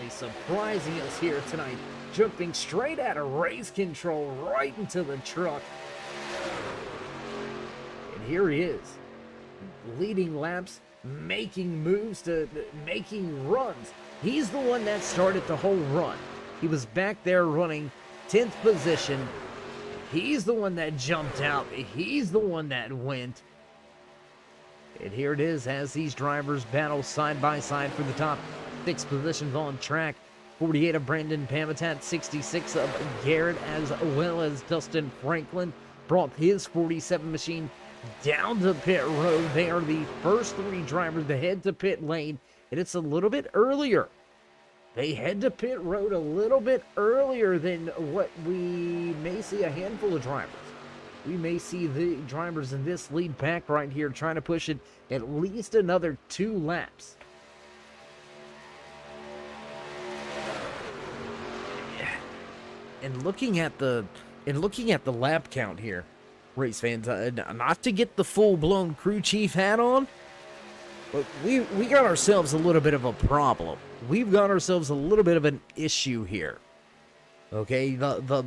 surprising us here tonight. Jumping straight out of race control right into the truck. And here he is. Leading laps, making moves, making runs. He's the one that started the whole run. He was back there running 10th position. He's the one that jumped out. He's the one that went. And here it is as these drivers battle side by side for the top 6 positions on track. 48 of Brandon Pamitat, 66 of Garrett, as well as Dustin Franklin brought his 47 machine down to pit road. They are the first 3 drivers to head to pit lane, and it's a little bit earlier. They head to pit road a little bit earlier than what we may see a handful of drivers. We may see the drivers in this lead pack right here trying to push it at least another 2 laps. And looking at the lap count here, race fans, not to get the full-blown crew chief hat on, but we got ourselves a little bit of a problem. We've got ourselves a little bit of an issue here. Okay, the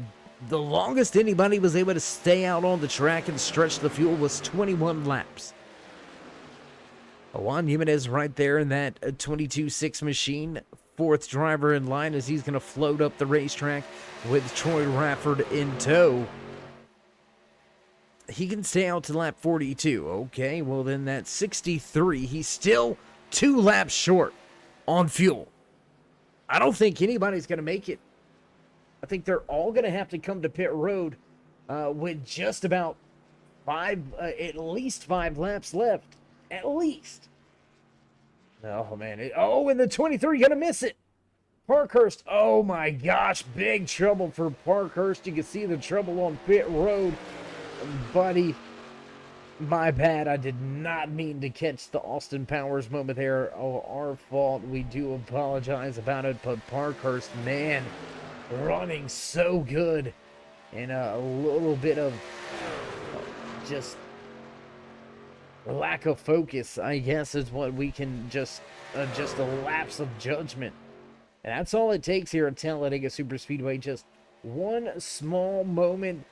longest anybody was able to stay out on the track and stretch the fuel was 21 laps. Juan Jimenez right there in that 22.6 machine. 4th driver in line as he's going to float up the racetrack with Troy Radford in tow. He can stay out to lap 42. Okay, well then that's 63. He's still 2 laps short on fuel. I don't think anybody's going to make it. I think they're all going to have to come to pit road with just about at least 5 laps left. At least. Oh, man. And the 23 going to miss it. Parkhurst. Oh, my gosh. Big trouble for Parkhurst. You can see the trouble on pit road. Buddy, my bad. I did not mean to catch the Austin Powers moment there. Oh, our fault. We do apologize about it. But Parkhurst, man, running so good. And a little bit of just lack of focus, I guess, is what we can just a lapse of judgment. And that's all it takes here at Talladega Superspeedway. Just one small moment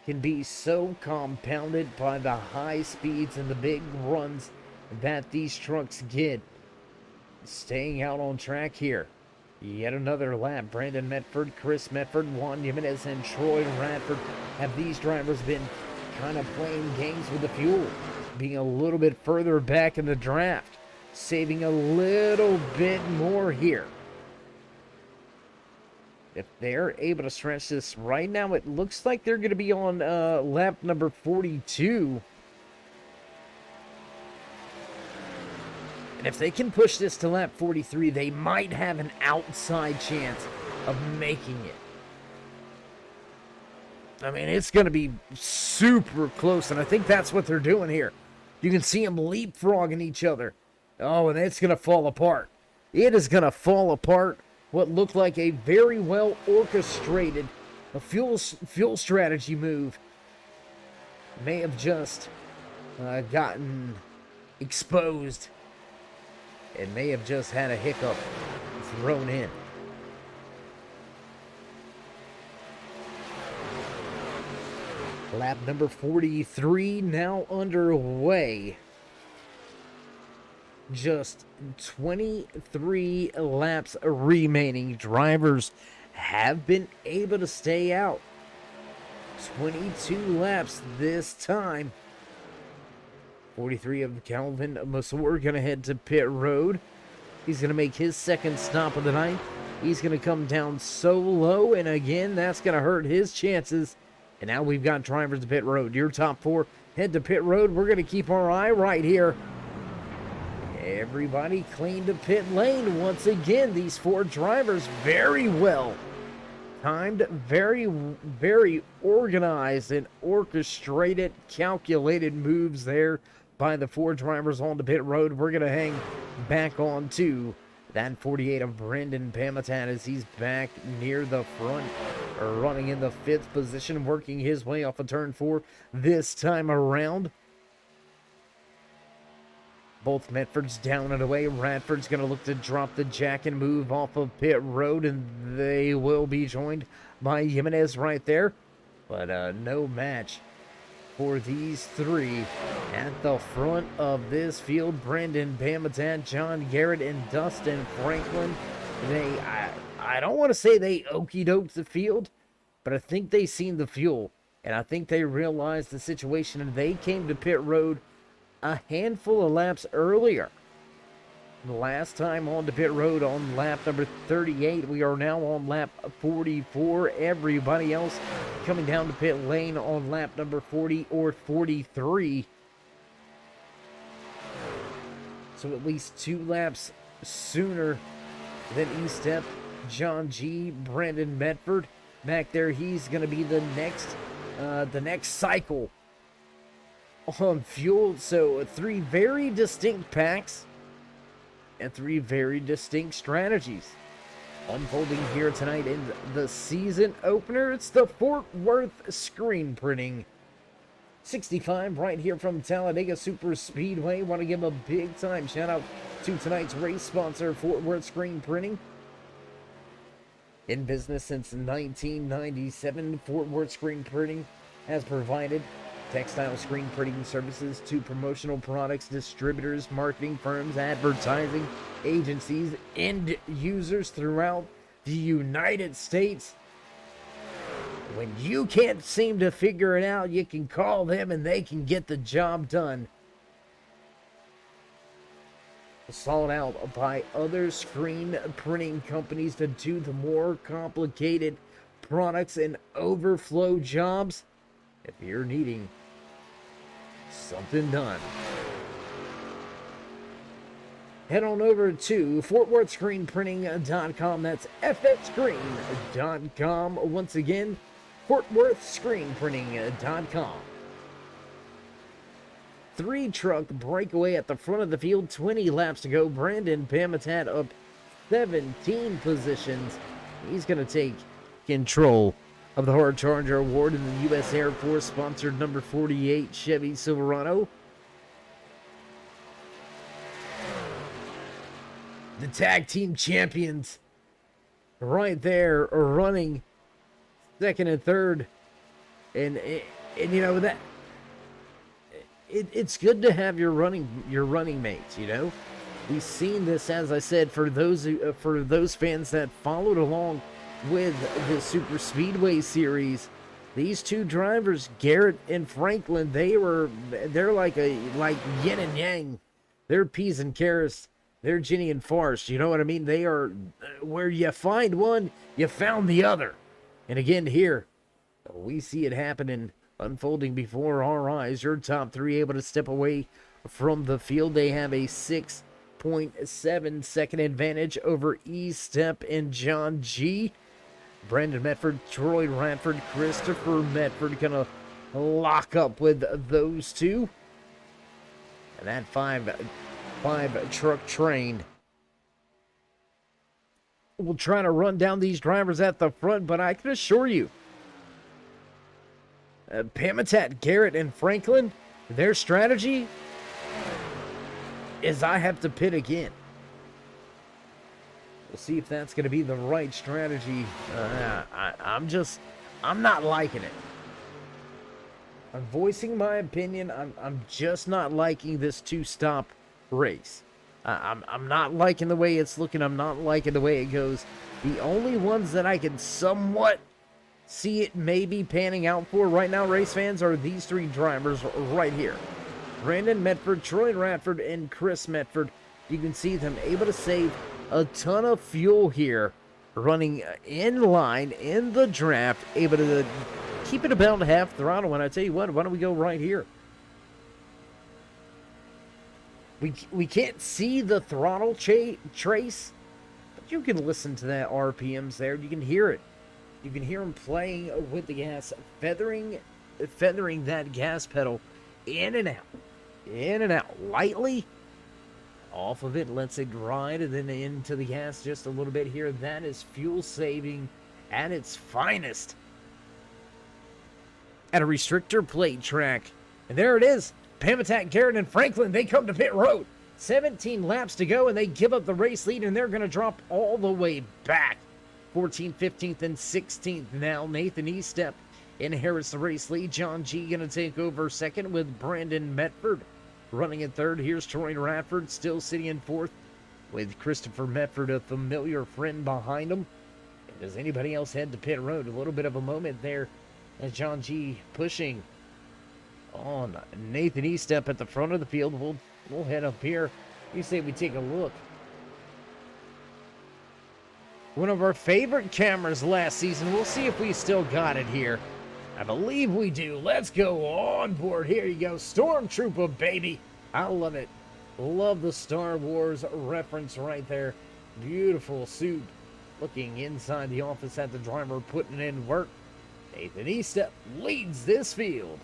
can be so compounded by the high speeds and the big runs that these trucks get. Staying out on track here. Yet another lap. Brandon Medford, Chris Medford, Juan Jimenez, and Troy Radford. Have these drivers been kind of playing games with the fuel? Being a little bit further back in the draft. Saving a little bit more here. If they're able to stretch this right now, it looks like they're going to be on lap number 42. And if they can push this to lap 43, they might have an outside chance of making it. I mean, it's going to be super close, and I think that's what they're doing here. You can see them leapfrogging each other. Oh, and it's going to fall apart. It is going to fall apart. What looked like a very well orchestrated fuel strategy move may have just gotten exposed. It may have just had a hiccup thrown in. Lap number 43 now underway. Just 23 laps remaining. Drivers have been able to stay out. 22 laps this time. 43 of Calvin Masor going to head to pit road. He's going to make his second stop of the night. He's going to come down solo, and again, that's going to hurt his chances. And now we've got drivers to pit road. Your top four head to pit road. We're going to keep our eye right here. Everybody clean to pit lane. Once again, these four drivers very well timed, very, very organized and orchestrated, calculated moves there by the four drivers on the pit road. We're going to hang back on to that 48 of Brendan Pamitat as he's back near the front, running in the 5th position, working his way off of turn 4 this time around. Both Medford's down and away. Radford's going to look to drop the jack and move off of pit road, and they will be joined by Jimenez right there. But no match for these three at the front of this field. Brendan Pamitat, John Garrett, and Dustin Franklin. I don't want to say they okey-doked the field, but I think they seen the fuel, and I think they realized the situation, and they came to pit road a handful of laps earlier. The last time on to pit road on lap number 38. We are now on lap 44. Everybody else coming down to pit lane on lap number 40 or 43. So at least 2 laps sooner than E-Step. John G. Brandon Medford back there. He's going to be the next cycle on fuel. So 3 very distinct packs and 3 very distinct strategies unfolding here tonight in the season opener. It's the Fort Worth screen printing 65 right here from Talladega Super Speedway. Want to give a big time shout out to tonight's race sponsor, Fort Worth Screen Printing. In business since 1997, Fort Worth Screen Printing has provided textile screen printing services to promotional products, distributors, marketing firms, advertising agencies, end users throughout the United States. When you can't seem to figure it out, you can call them and they can get the job done. Sought out by other screen printing companies to do the more complicated products and overflow jobs. If you're needing something done, head on over to FortWorthScreenPrinting.com. That's FXScreen.com. Once again, FortWorthScreenPrinting.com. 3-truck breakaway at the front of the field. 20 laps to go. Brandon Pamitat up 17 positions. He's going to take control of the Hard Charger Award in the U.S. Air Force sponsored number 48 Chevy Silverado. The tag team champions right there are running second and third. And you know that it's good to have your running mates, you know. We've seen this, as I said, for those fans that followed along with the Super Speedway series. These two drivers, Garrett and Franklin, they're like yin and yang. They're peas and carrots. They're Ginny and Farce. You know what I mean? They are where you find one, you found the other. And again here, we see it happening, unfolding before our eyes. Your top 3 able to step away from the field. They have a 6.7 second advantage over E-Step and John G. Brandon Medford, Troy Radford, Christopher Medford gonna lock up with those two. And that five truck train We'll try to run down these drivers at the front, but I can assure you, Pamitat, Garrett, and Franklin, their strategy is I have to pit again. We'll see if that's going to be the right strategy. I'm not liking it. I'm voicing my opinion. I'm just not liking this two-stop race. I'm not liking the way it's looking. I'm not liking the way it goes. The only ones that I can somewhat see it maybe panning out for right now, race fans, are these three drivers right here. Brandon Medford, Troy Radford, and Chris Medford. You can see them able to save a ton of fuel here, running in line in the draft, able to keep it about half throttle. And I tell you what, why don't we go right here? We can't see the throttle trace, but you can listen to that RPMs there. You can hear it. You can hear him playing with the gas, feathering that gas pedal in and out, lightly. Off of it, lets it grind, and then into the gas just a little bit here. That is fuel saving at its finest. At a restrictor plate track. And there it is. Pamitat, Garrett, and Franklin, they come to pit road. 17 laps to go, and they give up the race lead, and they're going to drop all the way back. 14th, 15th, and 16th now. Nathan Estep inherits the race lead. John G going to take over second with Brandon Medford running in third. Here's Troy Radford still sitting in fourth with Christopher Medford, a familiar friend behind him. And does anybody else head to pit road? A little bit of a moment there as John G pushing on Nathan Estep at the front of the field. We'll head up here. You say we take a look. One of our favorite cameras last season. We'll see if we still got it here. I believe we do. Let's go on board. Here you go. Stormtrooper, baby. I love it. Love the Star Wars reference right there. Beautiful suit. Looking inside the office at the driver, putting in work. Nathan Estep leads this field.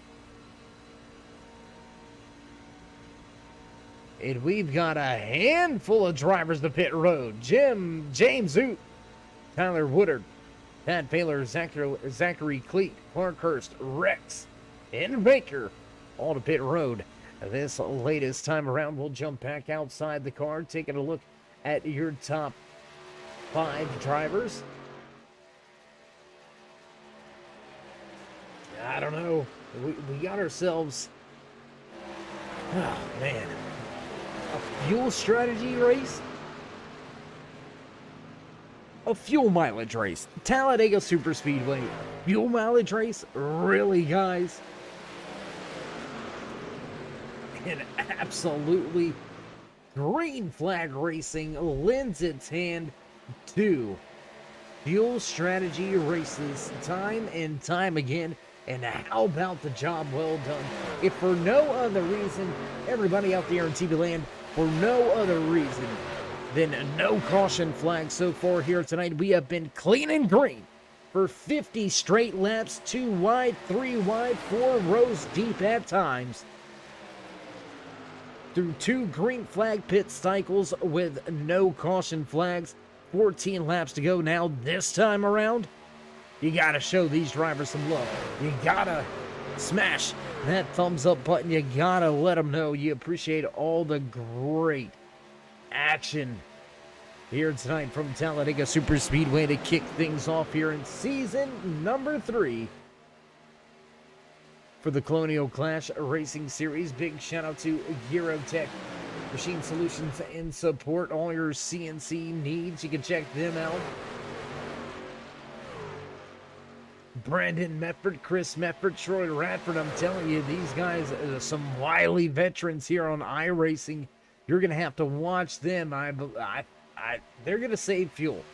And we've got a handful of drivers to pit road. James Oot, Tyler Woodard, Pat Baylor, Zachary Cleet, Clark Hurst, Rex, and Baker, all to pit road. This latest time around, we'll jump back outside the car, taking a look at your top 5 drivers. I don't know. We got ourselves, oh man, a fuel strategy race. A fuel mileage race. Talladega Superspeedway. Fuel mileage race? Really, guys? And absolutely, green flag racing lends its hand to fuel strategy races time and time again. And how about the job well done? If for no other reason, everybody out there in TV land, for no other reason, then no caution flag so far here tonight. We have been clean and green for 50 straight laps, 2 wide, 3 wide, 4 rows deep at times. Through 2 green flag pit cycles with no caution flags. 14 laps to go now this time around. You gotta show these drivers some love. You gotta smash that thumbs up button. You gotta let them know you appreciate all the great action here tonight from Talladega Superspeedway to kick things off here in season number 3 for the Colonial Clash Racing Series. Big shout out to Girotech Machine Solutions and Support. All your CNC needs, you can check them out. Brandon Medford, Chris Medford, Troy Radford. I'm telling you, these guys are some wily veterans here on iRacing. You're going to have to watch them. They're going to save fuel.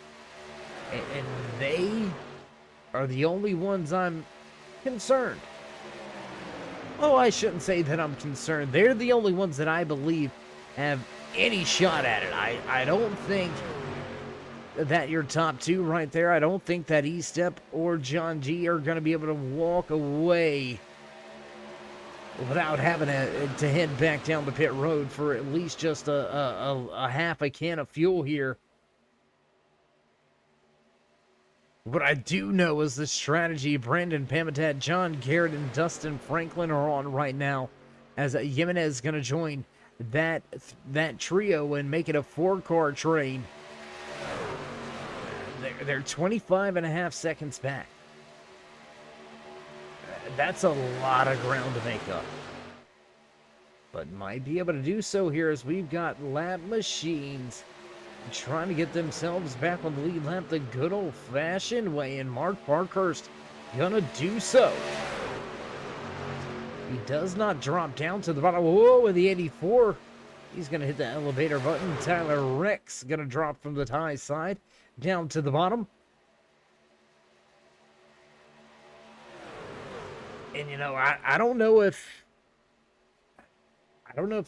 And they are the only ones I'm concerned. Oh, I shouldn't say that I'm concerned. They're the only ones that I believe have any shot at it. I don't think that your top 2 right there, I don't think that Estep or John G are going to be able to walk away without having to head back down the pit road for at least just a half a can of fuel here. What I do know is the strategy Brandon Pamitat, John Garrett, and Dustin Franklin are on right now, as Jimenez is going to join that trio and make it a 4-car train. They're 25 and a half seconds back. That's a lot of ground to make up. But might be able to do so here, as we've got lap machines trying to get themselves back on the lead lap the good old-fashioned way, and Mark Parkhurst gonna do so. He does not drop down to the bottom. Whoa, with the 84. He's gonna hit the elevator button. Tyler Rex gonna drop from the high side down to the bottom. And you know, I don't know if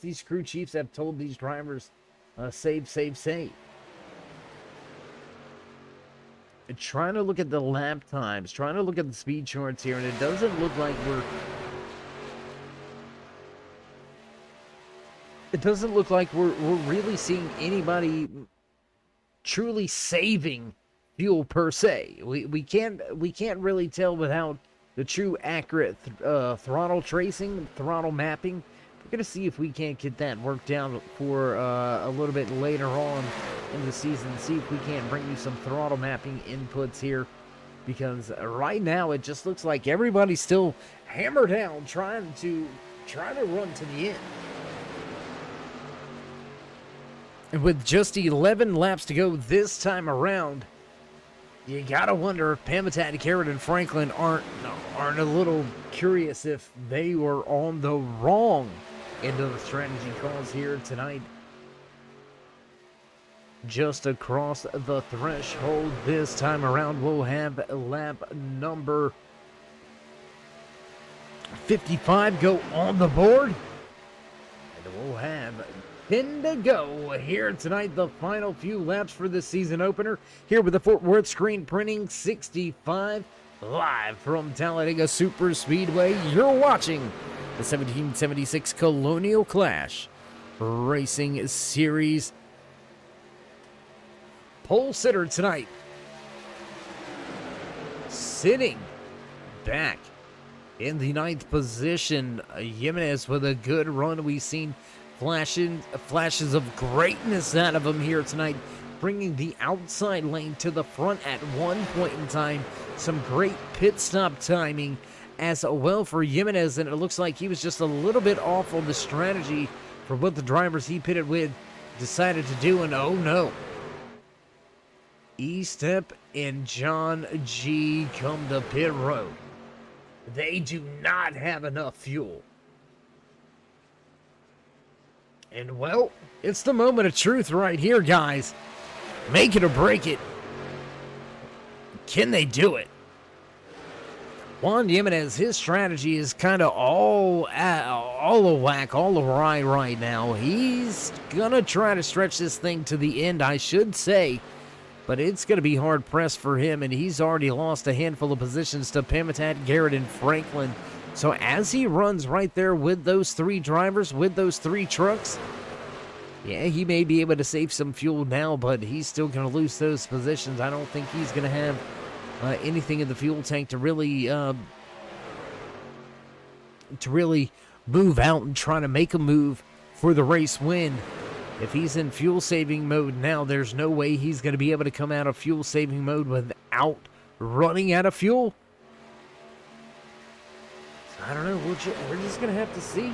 these crew chiefs have told these drivers save. Trying to look at the lap times, trying to look at the speed charts here, and it doesn't look like we're really seeing anybody truly saving fuel per se. We can't really tell without the true accurate throttle tracing, throttle mapping. We're gonna see if we can't get that worked out for a little bit later on in the season. See if we can't bring you some throttle mapping inputs here, because right now it just looks like everybody's still hammered down, trying to run to the end. And with just 11 laps to go this time around, you gotta wonder if Pamitat, Garrett, and Franklin aren't a little curious if they were on the wrong end of the strategy calls here tonight. Just across the threshold this time around, we'll have lap number 55 go on the board. And we'll have 10 to go here tonight, the final few laps for the season opener, here with the Fort Worth Screen Printing 65, live from Talladega Super Speedway. You're watching the 1776 Colonial Clash Racing Series. Pole sitter tonight, sitting back in the 9th position, Jimenez with a good run. We've seen flashes of greatness out of him here tonight, bringing the outside lane to the front at one point in time. Some great pit stop timing as well for Jimenez, and it looks like he was just a little bit off on the strategy for what the drivers he pitted with decided to do, and oh no. E-Step and John G come to pit road. They do not have enough fuel. And, well, it's the moment of truth right here, guys. Make it or break it. Can they do it? Juan Jimenez, his strategy is kind of all a whack, all awry right now. He's going to try to stretch this thing to the end, I should say. But it's going to be hard-pressed for him, and he's already lost a handful of positions to Pamitat, Garrett, and Franklin. So as he runs right there with those three drivers, with those three trucks, yeah, he may be able to save some fuel now, but he's still going to lose those positions. I don't think he's going to have anything in the fuel tank to really move out and try to make a move for the race win. If he's in fuel-saving mode now, there's no way he's going to be able to come out of fuel-saving mode without running out of fuel. I don't know. We're just going to have to see.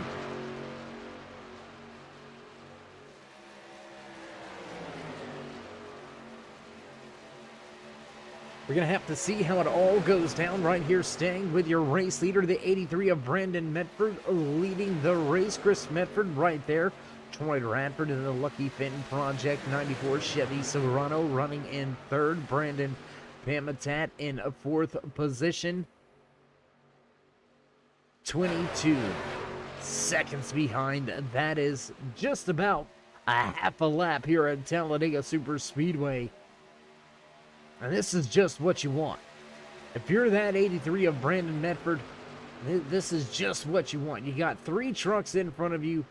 We're going to have to see how it all goes down right here, staying with your race leader, the 83 of Brandon Medford, leading the race. Chris Medford right there. Troy Radford in the Lucky Fenton Project 94 Chevy Silverado running in third. Brandon Pamitat in fourth position. 22 seconds behind. That is just about a half a lap here at Talladega Super Speedway. And this is just what you want. If you're that 83 of Brandon Medford, this is just what you want. You got three trucks in front of you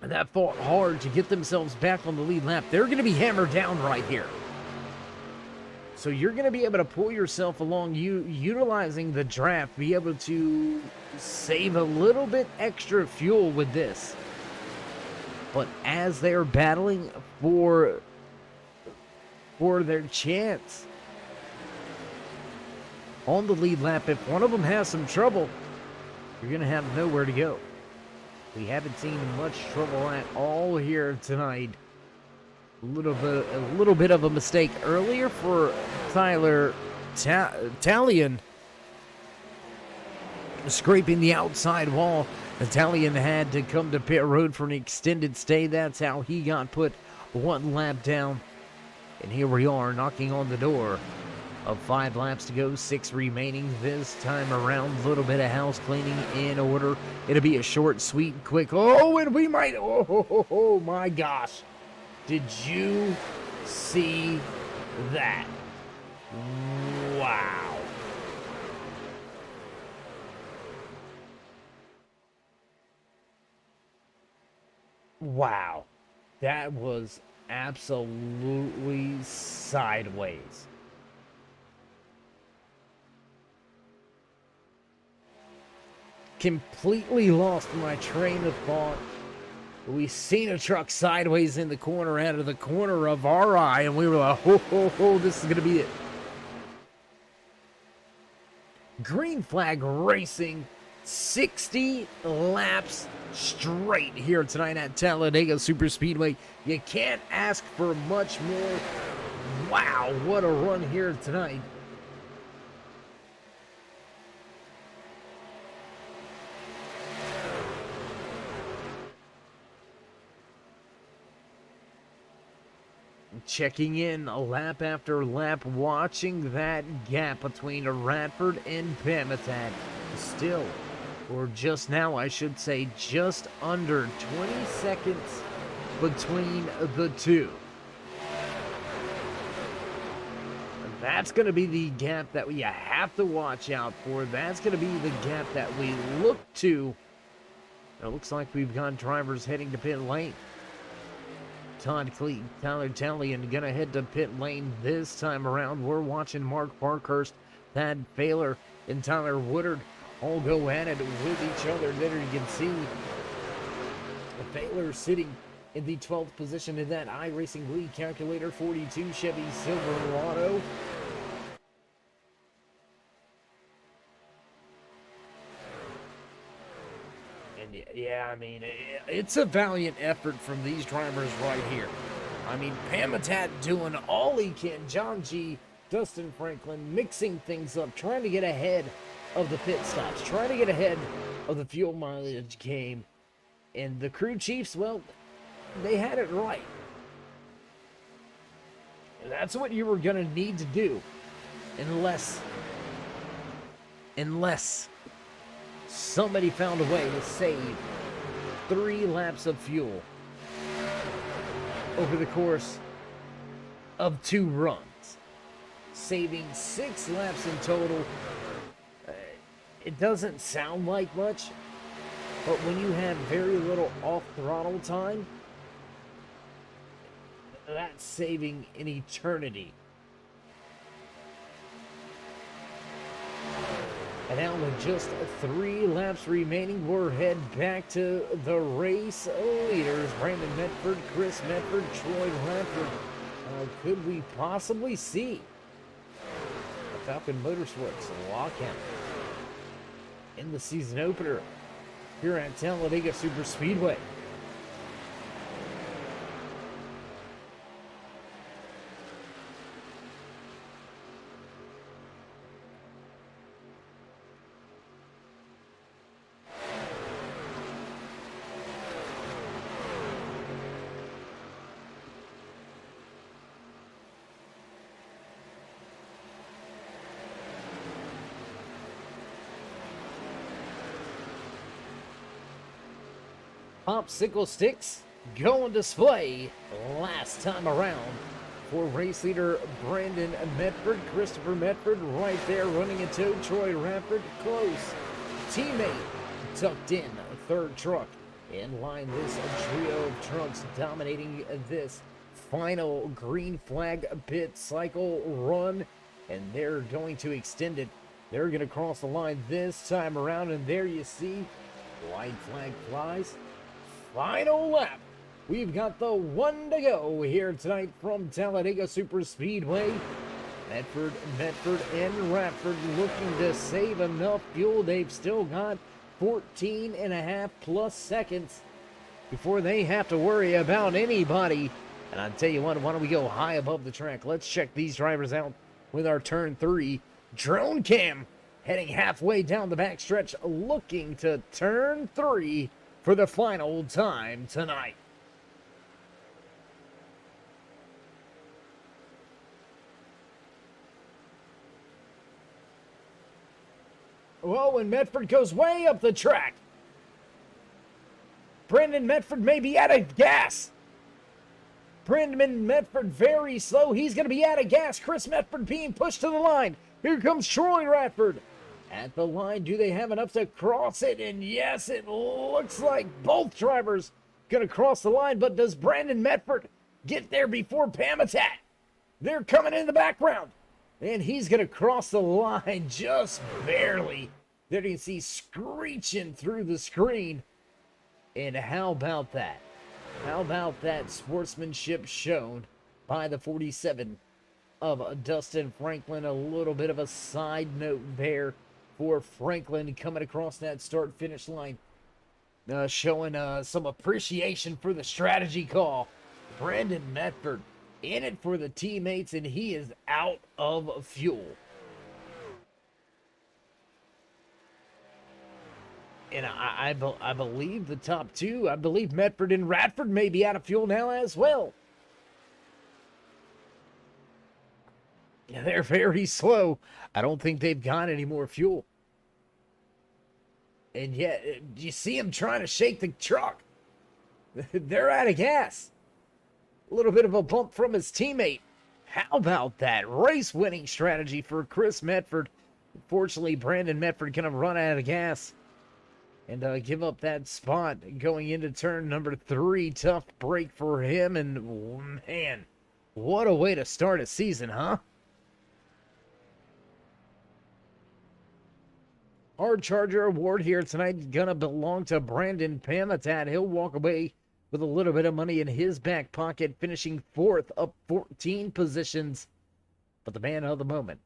that fought hard to get themselves back on the lead lap. They're going to be hammered down right here. So you're going to be able to pull yourself along, utilizing the draft, be able to save a little bit extra fuel with this. But as they're battling for their chance on the lead lap, if one of them has some trouble, you're going to have nowhere to go. We haven't seen much trouble at all here tonight. A little bit of a mistake earlier for Tyler Talion, scraping the outside wall. Italian had to come to pit road for an extended stay. That's how he got put one lap down. And here we are, knocking on the door of 5 laps to go, 6 remaining this time around. A little bit of house cleaning in order. It'll be a short, sweet, quick. Oh, and we might. Oh my gosh. Did you see that? Wow. Wow. That was absolutely sideways. Completely lost my train of thought. We seen a truck sideways in the corner, out of the corner of our eye, and we were like, oh, this is going to be it. Green flag racing, 60 laps straight here tonight at Talladega Superspeedway. You can't ask for much more. Wow, what a run here tonight. Checking in lap after lap, watching that gap between Radford and Pamitat. Still, or just now, I should say, just under 20 seconds between the two. That's going to be the gap that we have to watch out for. That's going to be the gap that we look to. It looks like we've got drivers heading to pit lane. Todd Cleet, Tyler Talion gonna head to pit lane this time around. We're watching Mark Parkhurst, Thad Failer, and Tyler Woodard all go at it with each other. There you can see Failer sitting in the 12th position in that iRacing lead calculator, 42 Chevy Silverado. Yeah, I mean, it's a valiant effort from these drivers right here. I mean, Pamitat doing all he can. John G., Dustin Franklin mixing things up, trying to get ahead of the pit stops, trying to get ahead of the fuel mileage game. And the crew chiefs, well, they had it right. That's what you were going to need to do. Unless somebody found a way to save 3 laps of fuel over the course of 2 runs, saving 6 laps in total. It doesn't sound like much, but when you have very little off throttle time, that's saving an eternity. And now with just 3 laps remaining, we're head back to the race leaders. Brandon Medford, Chris Medford, Troy Radford. Could we possibly see a Falcon Motorsports lockout in the season opener here at Talladega Superspeedway? Popsicle sticks go on display last time around for race leader Brandon Medford. Christopher Medford right there running a tow. Troy Radford close. Teammate tucked in, 3rd truck in line. This trio of trucks dominating this final green flag pit cycle run, and they're going to extend it. They're going to cross the line this time around, and there you see, white flag flies. Final lap. We've got the one to go here tonight from Talladega Superspeedway. Medford, and Radford looking to save enough fuel. They've still got 14 and a half plus seconds before they have to worry about anybody. And I tell you what, why don't we go high above the track? Let's check these drivers out with our turn 3 drone cam, heading halfway down the backstretch, looking to turn 3 for the final time tonight. Whoa, and Medford goes way up the track. Brendan Medford may be out of gas. Brendan Medford very slow. He's going to be out of gas. Chris Medford being pushed to the line. Here comes Troy Radford. At the line, do they have enough to cross it? And yes, it looks like both drivers going to cross the line, but does Brandon Medford get there before Pamitat? They're coming in the background, and he's going to cross the line just barely. There you can see screeching through the screen. And how about that? How about that sportsmanship shown by the 47 of Dustin Franklin? A little bit of a side note there for Franklin coming across that start-finish line. Showing some appreciation for the strategy call. Brandon Medford in it for the teammates, and he is out of fuel. And I believe the top two, I believe Medford and Radford may be out of fuel now as well. Yeah, they're very slow. I don't think they've got any more fuel. And yet, you see them trying to shake the truck. They're out of gas. A little bit of a bump from his teammate. How about that race-winning strategy for Chris Medford? Unfortunately, Brandon Medford going to run out of gas and give up that spot going into turn number 3. Tough break for him, and man, what a way to start a season, huh? Hard Charger Award here tonight gonna belong to Brandon Pamitat. He'll walk away with a little bit of money in his back pocket, finishing 4th, up 14 positions. But the man of the moment,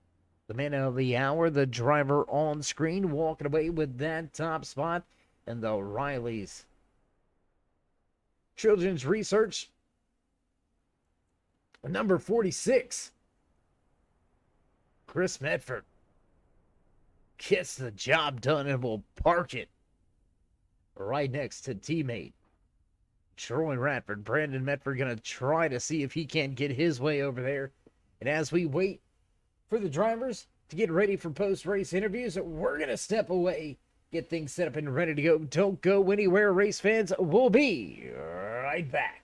the man of the hour, the driver on screen, walking away with that top spot, and the Rileys. Children's Research, number 46, Chris Medford, gets the job done and will park it right next to teammate Troy Radford. Brandon Medford going to try to see if he can't get his way over there. And as we wait for the drivers to get ready for post-race interviews, we're going to step away, get things set up and ready to go. Don't go anywhere, race fans. We'll be right back.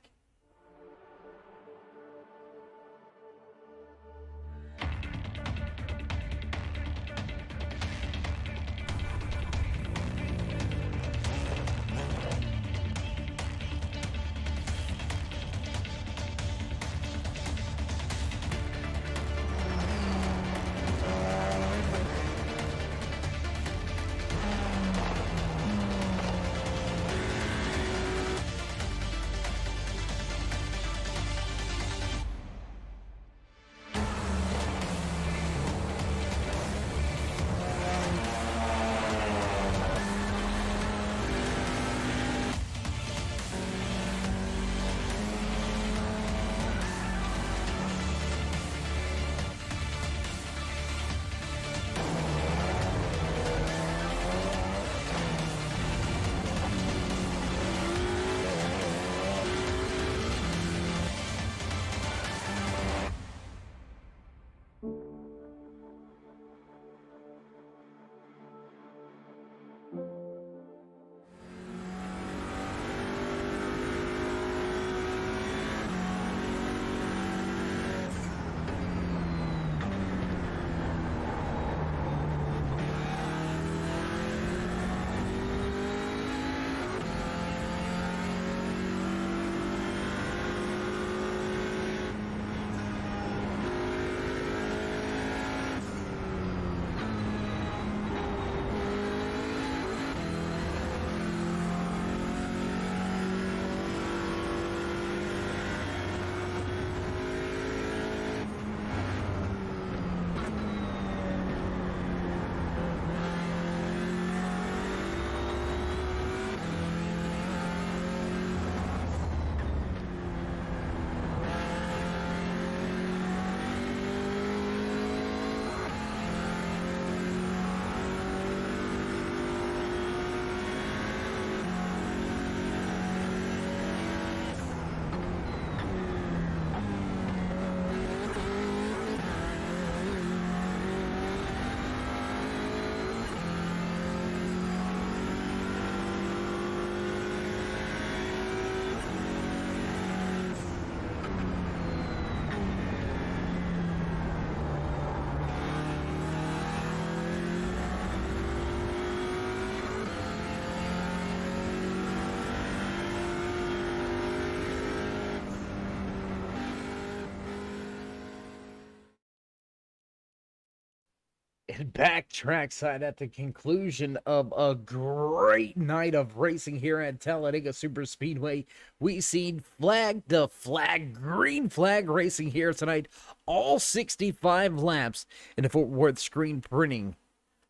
And back trackside at the conclusion of a great night of racing here at Talladega Super Speedway. We seen flag to flag, green flag racing here tonight. All 65 laps in the Fort Worth screen printing.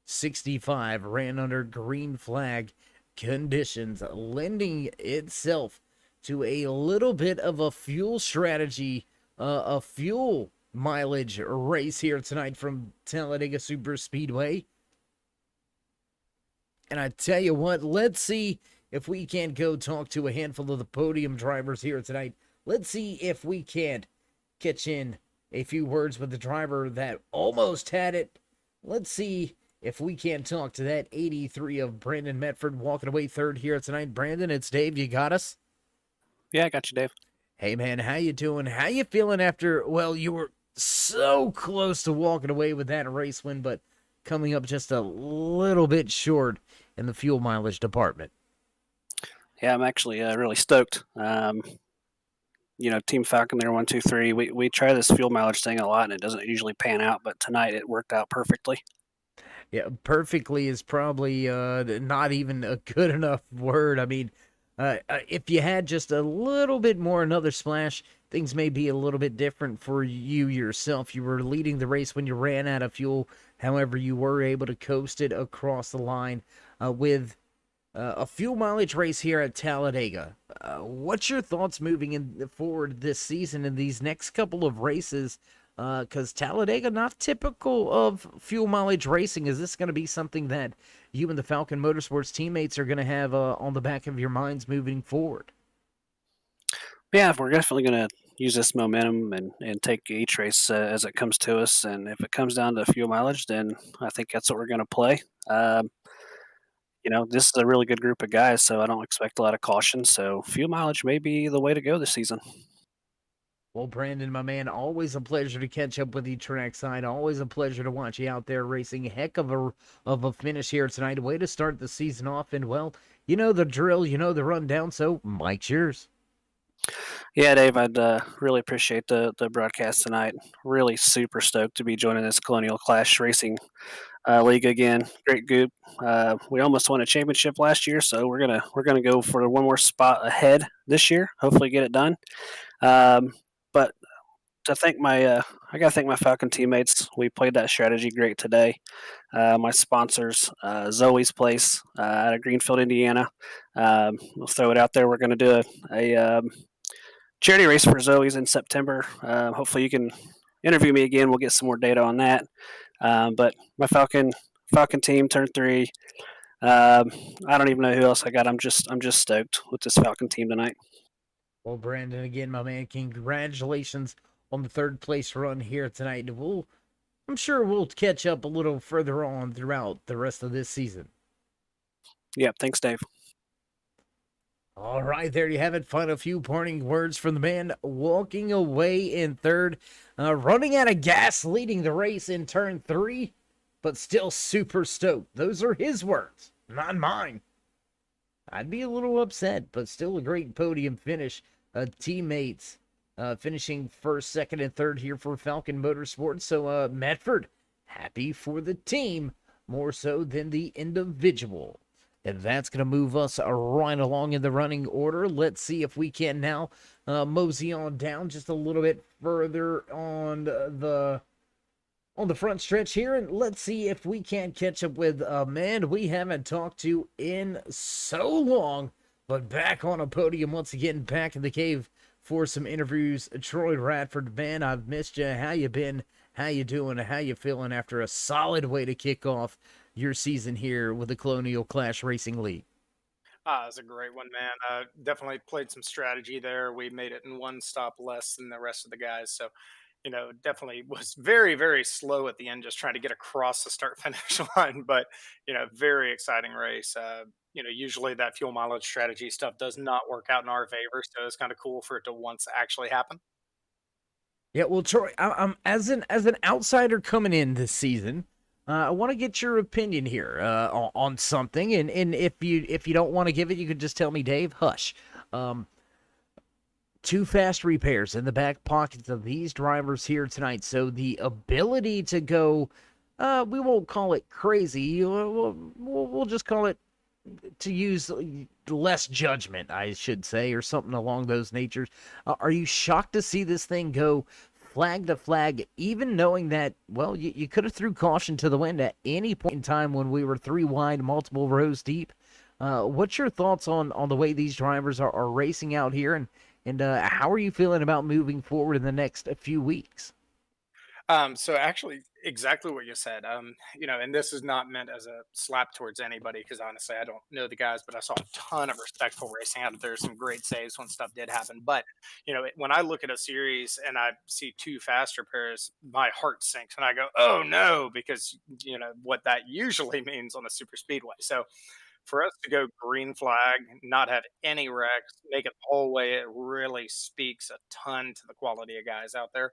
65 ran under green flag conditions, lending itself to a little bit of a fuel strategy, a fuel mileage race here tonight from Talladega Super Speedway. And I tell you what, let's see if we can't go talk to a handful of the podium drivers here tonight. Let's see if we can't catch in a few words with the driver that almost had it. Let's see if we can't talk to that 83 of Brandon Medford walking away third here tonight. Brandon, it's Dave. You got us? Yeah, I got you, Dave. Hey, man, how you doing? How you feeling after, well, you were so close to walking away with that race win, but coming up just a little bit short in the fuel mileage department? Yeah, I'm actually really stoked. Team Falcon there, 1, 2, 3. We try this fuel mileage thing a lot, and it doesn't usually pan out, but tonight it worked out perfectly. Yeah, perfectly is probably not even a good enough word. I mean, if you had just a little bit more, another splash, things may be a little bit different for you yourself. You were leading the race when you ran out of fuel. However, you were able to coast it across the line with a fuel mileage race here at Talladega. What's your thoughts moving forward this season in these next couple of races? Because Talladega, not typical of fuel mileage racing. Is this going to be something that you and the Falcon Motorsports teammates are going to have on the back of your minds moving forward? Yeah, we're definitely going to use this momentum and take each race as it comes to us. And if it comes down to fuel mileage, then I think that's what we're going to play. This is a really good group of guys, so I don't expect a lot of caution. So fuel mileage may be the way to go this season. Well, Brandon, my man, always a pleasure to catch up with you trackside. Always a pleasure to watch you out there racing. Heck of a finish here tonight. Way to start the season off. And, well, you know the drill, you know the rundown, so Mike's yours. Yeah, Dave, I'd really appreciate the broadcast tonight. Really super stoked to be joining this Colonial Clash Racing League again. Great group. We almost won a championship last year, so we're gonna go for one more spot ahead this year. Hopefully, get it done. But to thank I gotta thank my Falcon teammates. We played that strategy great today. My sponsors, Zoe's Place out of Greenfield, Indiana. We'll throw it out there. We're gonna do a charity race for Zoe's in September. Hopefully, you can interview me again. We'll get some more data on that. But my Falcon team turned 3. I don't even know who else I got. I'm just stoked with this Falcon team tonight. Well, Brandon, again, my man, congratulations on the third place run here tonight. I'm sure we'll catch up a little further on throughout the rest of this season. Yeah, thanks, Dave. All right, there you have it. Final few parting words from the man walking away in third, running out of gas, leading the race in turn 3, but still super stoked. Those are his words, not mine. I'd be a little upset, but still a great podium finish. Teammates finishing first, second, and third here for Falcon Motorsports. So Medford, happy for the team more so than the individual. And that's going to move us right along in the running order. Let's see if we can now mosey on down just a little bit further on the front stretch here, and let's see if we can catch up with a man we haven't talked to in so long, but back on a podium once again, back in the cave for some interviews. Troy Radford, man, I've missed you. How you been? How you doing? How you feeling after a solid way to kick off your season here with the Colonial Clash Racing League? It was a great one, man. Definitely played some strategy there. We made it in one stop less than the rest of the guys, so definitely was very, very slow at the end, just trying to get across the start finish line. But, very exciting race. Usually that fuel mileage strategy stuff does not work out in our favor. So it's kind of cool for it to once actually happen. Yeah, well, Troy, I'm as an outsider coming in this season, I want to get your opinion here on something. And if you don't want to give it, you could just tell me, Dave, hush. 2 fast repairs in the back pockets of these drivers here tonight. So the ability to go we won't call it crazy. We'll just call it, to use less judgment, I should say, or something along those natures. Are you shocked to see this thing go flag to flag, even knowing that, well, you could have threw caution to the wind at any point in time when we were three wide, multiple rows deep? What's your thoughts on the way these drivers are racing out here, and how are you feeling about moving forward in the next few weeks? So actually, exactly what you said. And this is not meant as a slap towards anybody because honestly, I don't know the guys, but I saw a ton of respectful racing out there. Some great saves when stuff did happen. But when I look at a series and I see two faster pairs, my heart sinks and I go, "Oh no!" Because what that usually means on a super speedway. So for us to go green flag, not have any wrecks, make it the whole way, it really speaks a ton to the quality of guys out there.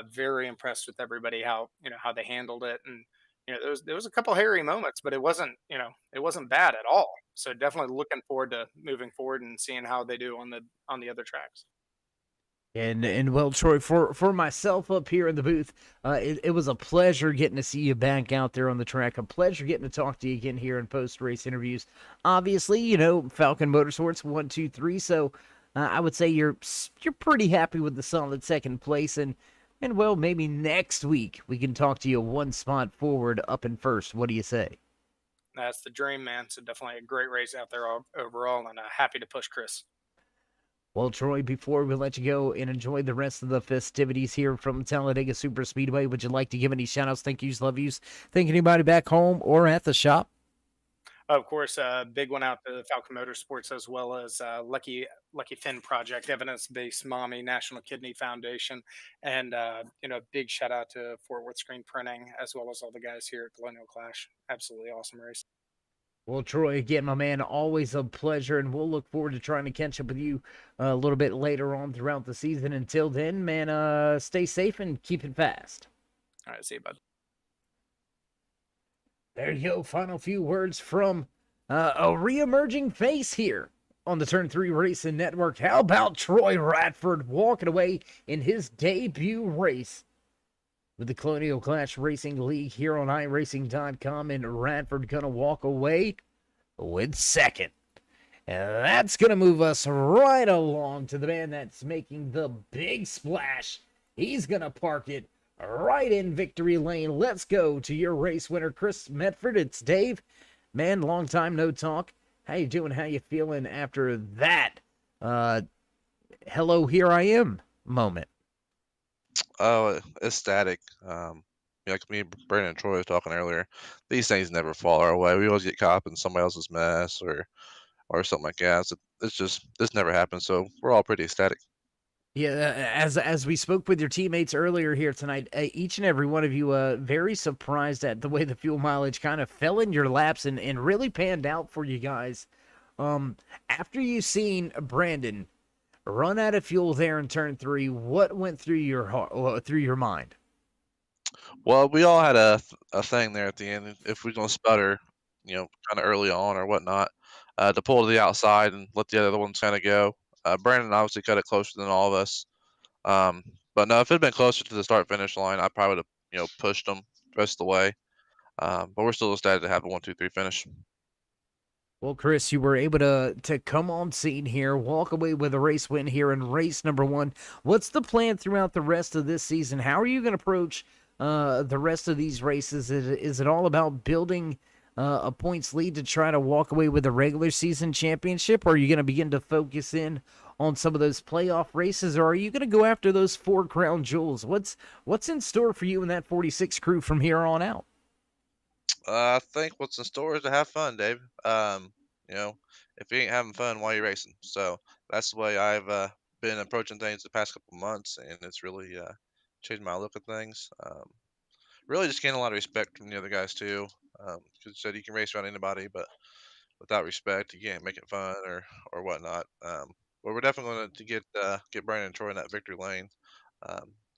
Very impressed with everybody how they handled it, and there was a couple hairy moments, but it wasn't bad at all. So definitely looking forward to moving forward and seeing how they do on the other tracks. And well, Troy, for myself up here in the booth, it was a pleasure getting to see you back out there on the track. A pleasure getting to talk to you again here in post race interviews. Obviously, Falcon Motorsports 1, 2, 3. So I would say you're pretty happy with the solid second place, and well, maybe next week we can talk to you one spot forward up in first. What do you say? That's the dream, man. So definitely a great race out there overall, and happy to push Chris. Well, Troy, before we let you go and enjoy the rest of the festivities here from Talladega Super Speedway, would you like to give any shout outs, thank yous, love yous? Thank anybody back home or at the shop? Of course, a big one out to Falcon Motorsports as well as Lucky Finn Project, Evidence Based Mommy, National Kidney Foundation, and big shout out to Fort Worth Screen Printing as well as all the guys here at Colonial Clash. Absolutely awesome race. Well, Troy, again, my man, always a pleasure, and we'll look forward to trying to catch up with you a little bit later on throughout the season. Until then, man, stay safe and keep it fast. All right, see you, bud. There you go. Final few words from a re-emerging face here on the Turn 3 Racing Network. How about Troy Radford walking away in his debut race with the Colonial Clash Racing League here on iRacing.com, and Radford gonna walk away with second. And that's gonna move us right along to the man that's making the big splash. He's gonna park it right in victory lane. Let's go to your race winner, Chris Medford. It's Dave. Man, long time no talk. How you doing? How you feeling after that hello, here I am moment? Oh, ecstatic. Like me, Brandon, and Troy was talking earlier. These things never fall our way. We always get caught up in somebody else's mess or something like that. So it's just this never happens. So we're all pretty ecstatic. Yeah, as we spoke with your teammates earlier here tonight, each and every one of you very surprised at the way the fuel mileage kind of fell in your laps and really panned out for you guys. After you seen Brandon run out of fuel there in turn 3, what went through your heart, through your mind? Well, we all had a thing there at the end. If we're gonna sputter, kind of early on or whatnot, to pull to the outside and let the other ones kind of go. Brandon obviously cut it closer than all of us. Um, but no, if it had been closer to the start finish line, I probably would have pushed them the rest of the way. But we're still ecstatic to have a 1, 2, 3 finish. Well, Chris, you were able to come on scene here, walk away with a race win here in race number 1. What's the plan throughout the rest of this season? How are you going to approach the rest of these races? Is it all about building a points lead to try to walk away with a regular season championship, or are you going to begin to focus in on some of those playoff races, or are you going to go after those 4 crown jewels? What's in store for you and that 46 crew from here on out? I think what's in store is to have fun, Dave. You know, if you ain't having fun, why you racing? So that's the way I've been approaching things the past couple months, and it's really changed my look at things. Really, just gained a lot of respect from the other guys too. Because you said you can race around anybody, but without respect, you can't make it fun or whatnot. But we're definitely going to get Brandon and Troy in that victory lane.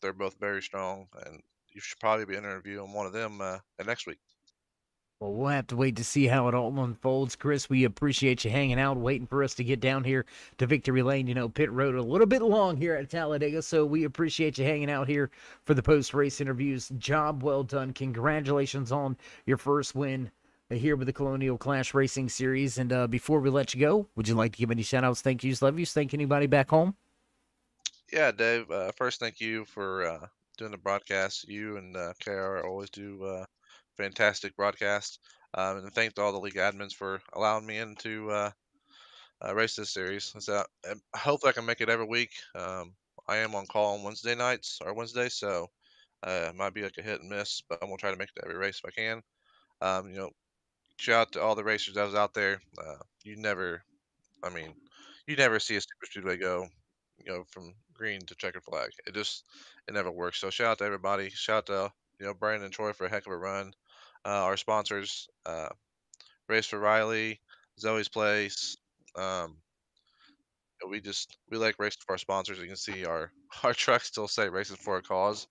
They're both very strong, and you should probably be interviewing one of them next week. Well, we'll have to wait to see how it all unfolds. Chris, we appreciate you hanging out, waiting for us to get down here to Victory Lane. You know, pit road a little bit long here at Talladega, so we appreciate you hanging out here for the post-race interviews. Job well done. Congratulations on your first win here with the Colonial Clash Racing Series. And before we let you go, would you like to give any shout-outs, thank yous, love yous, thank anybody back home? Yeah, Dave. First, thank you for doing the broadcast. You and KR always do fantastic broadcast. And thanks to all the league admins for allowing me in to race this series. So hopefully I can make it every week. I am on call on Wednesday nights or Wednesday, so it might be like a hit and miss, but I'm gonna try to make it to every race if I can. You know, shout out to all the racers that was out there. You never, I mean, you never see a super speedway go, from green to checkered flag. It never works. So shout out to everybody. Shout out to Brandon and Troy for a heck of a run. Our sponsors, Race for Riley, Zoe's Place. Um, we like racing for our sponsors. You can see our our trucks still say racing for a cause.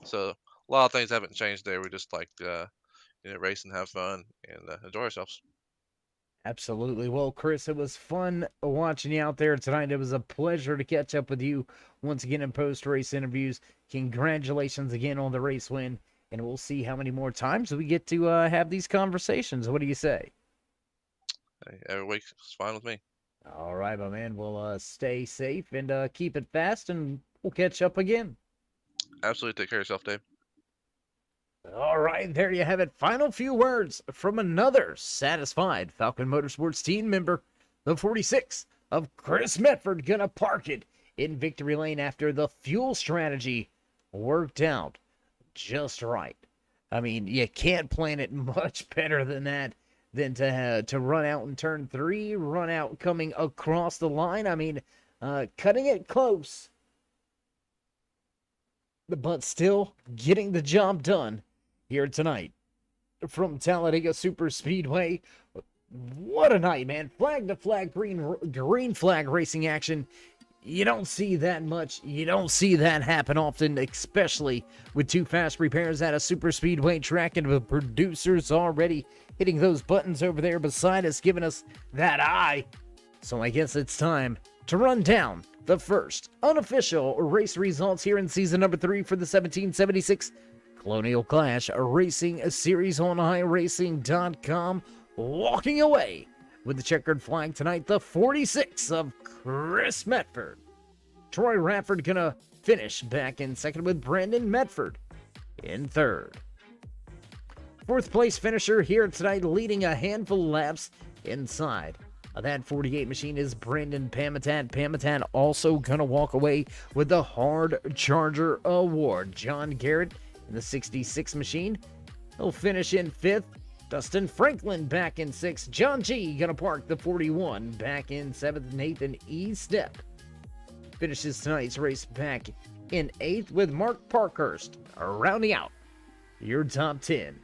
So a lot of things haven't changed there. We just like race and have fun and enjoy ourselves. Absolutely. Well, Chris, it was fun watching you out there tonight. It was a pleasure to catch up with you once again in post-race interviews. Congratulations again on the race win, and we'll see how many more times we get to have these conversations. What do you say? Hey, every week is fine with me. All right, my man. We'll stay safe and keep it fast, and we'll catch up again. Absolutely, take care of yourself, Dave. All right, there you have it. Final few words from another satisfied Falcon Motorsports team member, the 46 of Chris Medford, gonna park it in Victory Lane after the fuel strategy worked out just right. I mean, you can't plan it much better than that, than to run out in turn 3, run out coming across the line. I mean, cutting it close, but still getting the job done here tonight from Talladega Super Speedway. What a night, man. Flag to flag, green flag racing action. You don't see that much. You don't see that happen often, especially with two fast repairs at a super speedway track, and the producers already hitting those buttons over there beside us, giving us that eye. So I guess it's time to run down the first unofficial race results here in season number 3 for the 1776 Colonial Clash Racing Series on iRacing.com. Walking away with the checkered flag tonight, the 46 of Chris Medford. Troy Radford gonna finish back in second with Brandon Medford in third. Fourth place finisher here tonight, leading a handful of laps inside of that 48 machine, is Brandon Pamitat. Pamitat also gonna walk away with the Hard Charger Award. John Garrett in the 66 machine, he'll finish in fifth. Dustin Franklin back in sixth. John G gonna park the 41 back in seventh. Nathan E. Step finishes tonight's race back in eighth, with Mark Parkhurst rounding out your top 10.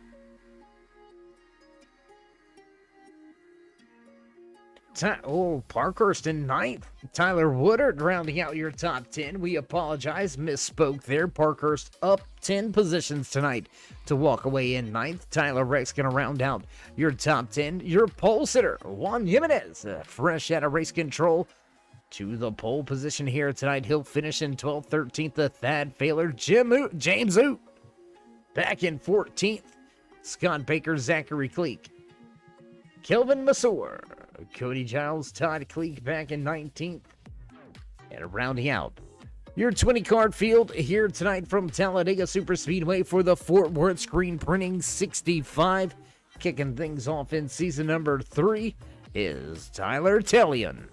Parkhurst in ninth. Tyler Woodard rounding out your top 10. We apologize, misspoke there. Parkhurst up 10 positions tonight to walk away in ninth. Tyler Rex gonna round out your top 10. Your pole sitter, Juan Jimenez, fresh out of race control to the pole position here tonight. He'll finish in 12th. 13th, the Thad Failer, James Oot back in 14th. Scott Baker, Zachary Cleek, Kelvin Masur, Cody Giles, Todd Cleek back in 19th. And rounding out your 20 card field here tonight from Talladega Super Speedway for the Fort Worth Screen Printing 65. Kicking things off in season number 3 is Tyler Tellian.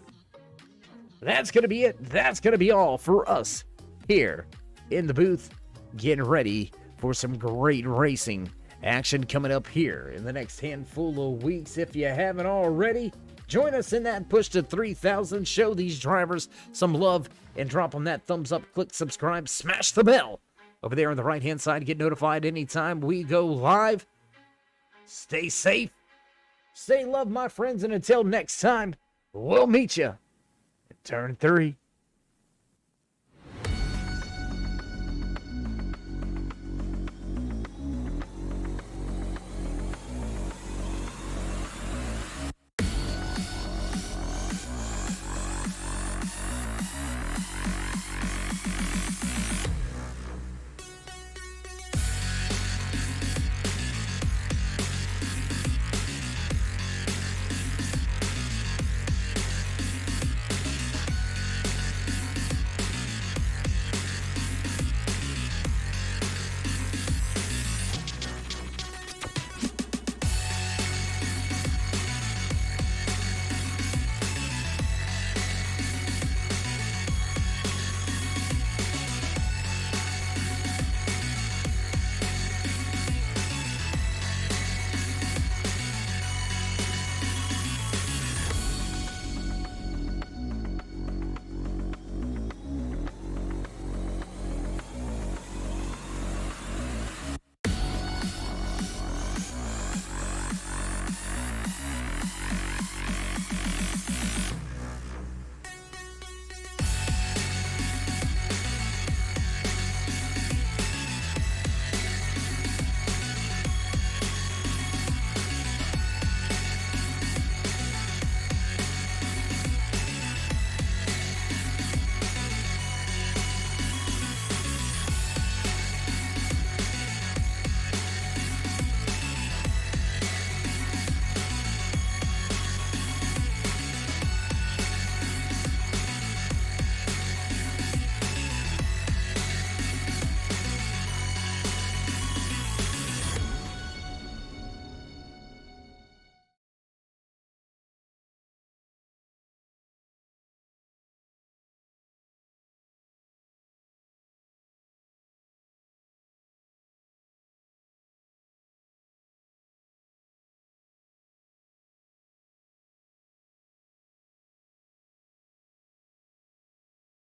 That's going to be it. That's going to be all for us here in the booth. Getting ready for some great racing action coming up here in the next handful of weeks. If you haven't already, join us in that push to 3,000. Show these drivers some love and drop them that thumbs up, click subscribe, smash the bell over there on the right-hand side. Get notified anytime we go live. Stay safe. Stay loved, my friends, and until next time, we'll meet you in turn 3.